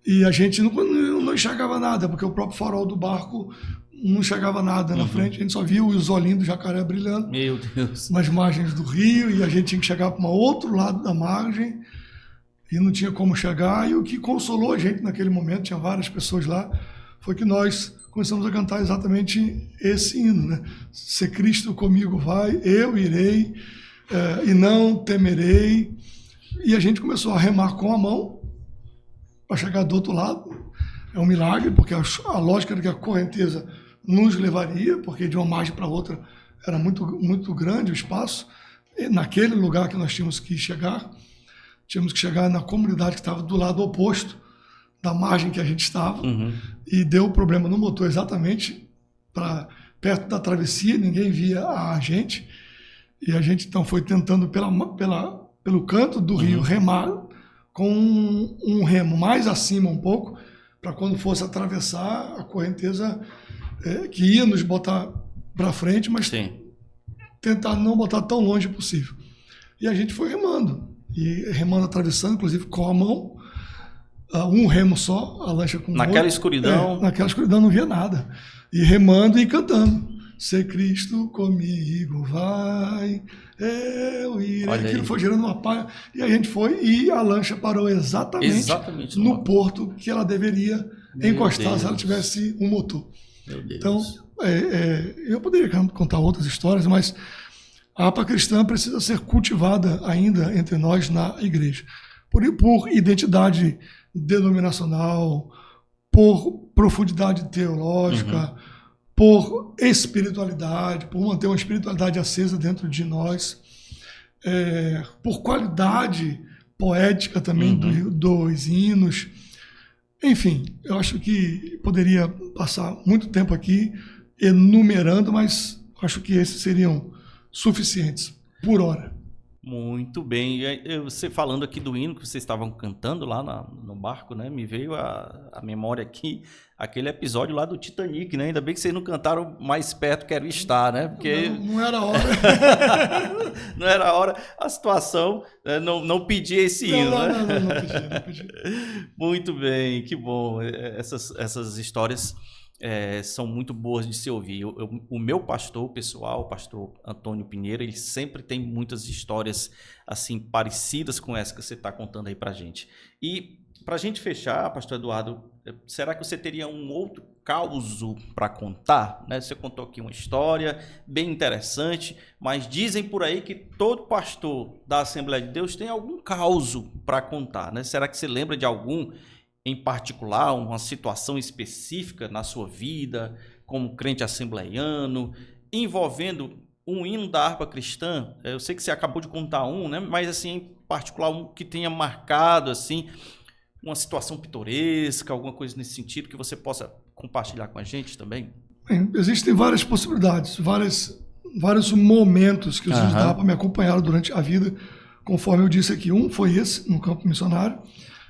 e a gente não enxergava nada, porque o próprio farol do barco não enxergava nada na frente, a gente só via os olhinhos do jacaré brilhando. Meu Deus. Nas margens do rio, e a gente tinha que chegar para um outro lado da margem, e não tinha como chegar, e o que consolou a gente naquele momento, tinha várias pessoas lá, foi que nós começamos a cantar exatamente esse hino, né? Se Cristo comigo vai, eu irei, e não temerei. E a gente começou a remar com a mão para chegar do outro lado. É um milagre, porque a lógica era que a correnteza nos levaria, porque de uma margem para outra era muito, muito grande o espaço. E naquele lugar que nós tínhamos que chegar na comunidade que estava do lado oposto da margem que a gente estava, e deu problema no motor exatamente perto da travessia, ninguém via a gente, e a gente então foi tentando pelo canto do rio remar com um remo mais acima um pouco, para quando fosse atravessar a correnteza que ia nos botar para frente, mas tentar não botar tão longe possível. E a gente foi remando, atravessando, inclusive com a mão, um remo só, a lancha com o outro. Naquela escuridão? Naquela escuridão não via nada. E remando e cantando. Se Cristo comigo vai, eu irei. Aquilo foi gerando uma paz. E a gente foi, e a lancha parou exatamente no porto que ela deveria encostar se ela tivesse um motor. Então, eu poderia contar outras histórias, mas a APA Cristã precisa ser cultivada ainda entre nós na igreja. Por identidade denominacional, por profundidade teológica, por espiritualidade, por manter uma espiritualidade acesa dentro de nós, por qualidade poética também dos hinos. Enfim, eu acho que poderia passar muito tempo aqui enumerando, mas acho que esses seriam suficientes por hora. Muito bem. Você falando aqui do hino que vocês estavam cantando lá no barco, né? Me veio a memória aqui, aquele episódio lá do Titanic, né? Ainda bem que vocês não cantaram mais perto, quero estar, né? Porque não era a hora. Não era a hora. A situação não pedia esse hino, não pedi. Muito bem, que bom. Essas histórias são muito boas de se ouvir. O meu pastor pessoal, o pastor Antônio Pinheiro, ele sempre tem muitas histórias assim parecidas com essa que você está contando aí para a gente. E para a gente fechar, pastor Eduardo, será que você teria um outro causo para contar? Né? Você contou aqui uma história bem interessante, mas dizem por aí que todo pastor da Assembleia de Deus tem algum causo para contar. Né? Será que você lembra de algum em particular, uma situação específica na sua vida, como crente assembleiano, envolvendo um hino da harpa cristã? Eu sei que você acabou de contar um, né? Mas assim, em particular, um que tenha marcado assim, uma situação pitoresca, alguma coisa nesse sentido que você possa compartilhar com a gente também? Existem várias possibilidades, vários momentos que os da harpa me acompanharam durante a vida, conforme eu disse aqui. Um foi esse, no campo missionário,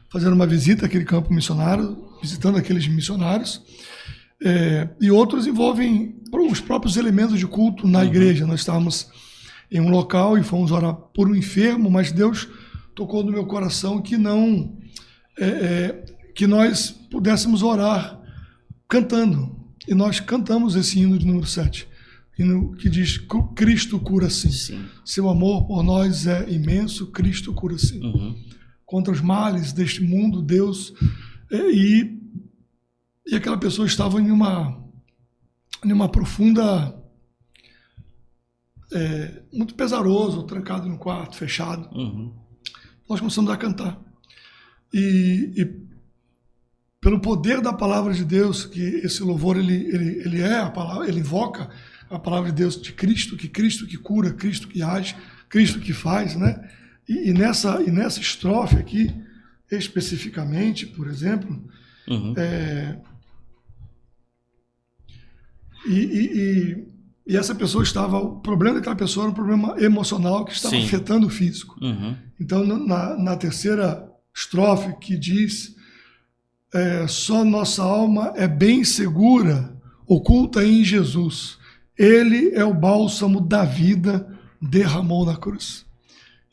fazendo uma visita àquele campo missionário, visitando aqueles missionários, e outros envolvem os próprios elementos de culto na igreja. Nós estávamos em um local e fomos orar por um enfermo, mas Deus tocou no meu coração que que nós pudéssemos orar cantando. E nós cantamos esse hino de número 7, hino que diz: Cristo cura sim. Seu amor por nós é imenso, Cristo cura sim. Contra os males deste mundo, Deus... E aquela pessoa estava em uma profunda... muito pesaroso, trancado no quarto, fechado. Nós começamos a cantar. E pelo poder da palavra de Deus, que esse louvor ele é a palavra, ele invoca a palavra de Deus de Cristo que cura, Cristo que age, Cristo que faz, né? E nessa estrofe aqui, especificamente, por exemplo, e essa pessoa o problema daquela pessoa era um problema emocional que estava afetando o físico. Então, na terceira estrofe, que diz: só nossa alma é bem segura, oculta em Jesus. Ele é o bálsamo da vida, derramou na cruz.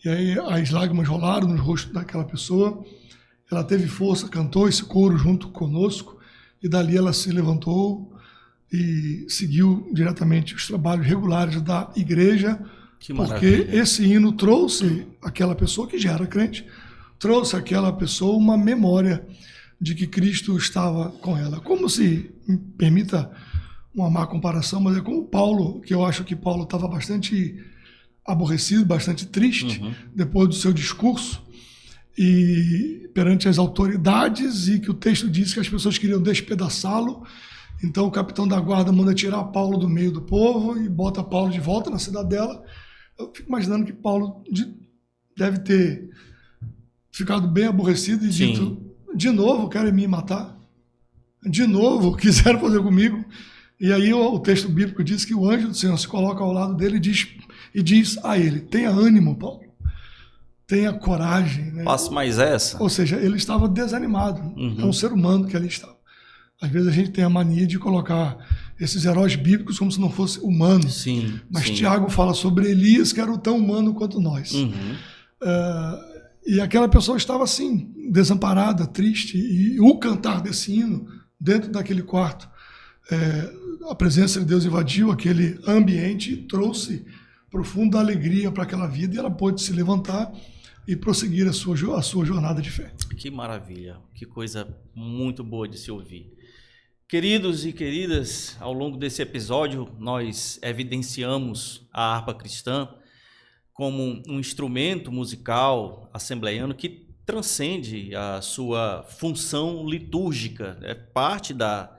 E aí as lágrimas rolaram no rosto daquela pessoa, ela teve força, cantou esse coro junto conosco, e dali ela se levantou e seguiu diretamente os trabalhos regulares da igreja, porque esse hino trouxe aquela pessoa que já era crente, trouxe àquela pessoa uma memória de que Cristo estava com ela. Como se, me permita uma má comparação, mas é como Paulo, que eu acho que Paulo estava bastante aborrecido, bastante triste, depois do seu discurso, e perante as autoridades, e que o texto diz que as pessoas queriam despedaçá-lo. Então o capitão da guarda manda tirar Paulo do meio do povo e bota Paulo de volta na cidadela. Eu fico imaginando que Paulo deve ter ficado bem aborrecido e dito: de novo querem me matar? De novo quiseram fazer comigo? E aí o texto bíblico diz que o anjo do Senhor se coloca ao lado dele e diz a ele: tenha ânimo, Paulo, tenha coragem. Né? Passe mais essa. Ou seja, ele estava desanimado. É um ser humano que ali estava. Às vezes a gente tem a mania de colocar esses heróis bíblicos como se não fosse humano. Mas Tiago fala sobre Elias, que era tão humano quanto nós. E aquela pessoa estava assim, desamparada, triste, e o cantar desse hino dentro daquele quarto, a presença de Deus invadiu aquele ambiente e trouxe profunda alegria para aquela vida, e ela pôde se levantar e prosseguir a sua jornada de fé. Que maravilha, que coisa muito boa de se ouvir. Queridos e queridas, ao longo desse episódio nós evidenciamos a harpa cristã como um instrumento musical assembleiano que transcende a sua função litúrgica, é parte da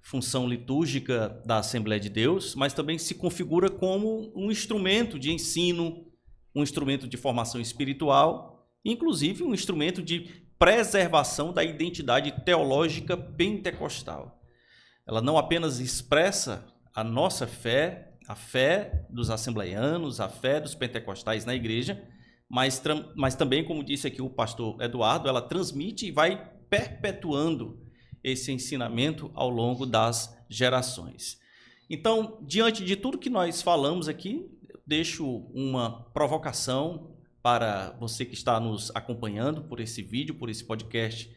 função litúrgica da Assembleia de Deus, mas também se configura como um instrumento de ensino, um instrumento de formação espiritual, inclusive um instrumento de preservação da identidade teológica pentecostal. Ela não apenas expressa a nossa fé, a fé dos assembleianos, a fé dos pentecostais na igreja, mas também, como disse aqui o pastor Eduardo, ela transmite e vai perpetuando esse ensinamento ao longo das gerações. Então, diante de tudo que nós falamos aqui, deixo uma provocação para você que está nos acompanhando por esse vídeo, por esse podcast.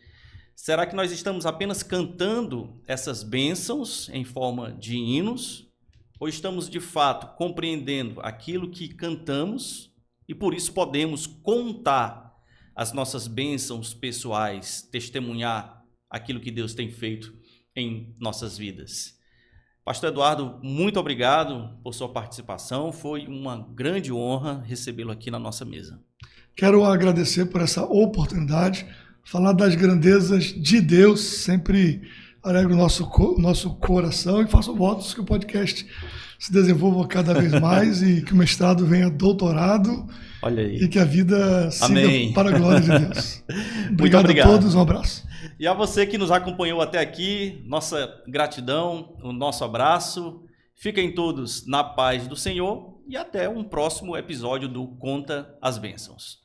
Será que nós estamos apenas cantando essas bênçãos em forma de hinos? Ou estamos de fato compreendendo aquilo que cantamos e por isso podemos contar as nossas bênçãos pessoais, testemunhar aquilo que Deus tem feito em nossas vidas? Pastor Eduardo, muito obrigado por sua participação. Foi uma grande honra recebê-lo aqui na nossa mesa. Quero agradecer por essa oportunidade. Falar das grandezas de Deus sempre alegra o nosso coração e faço votos que o podcast se desenvolva cada vez mais e que o mestrado venha doutorado. Olha aí. E que a vida Amém. siga para a glória de Deus. Muito obrigado a todos, um abraço. E a você que nos acompanhou até aqui, nossa gratidão, o nosso abraço. Fiquem todos na paz do Senhor e até um próximo episódio do Conta as Bênçãos.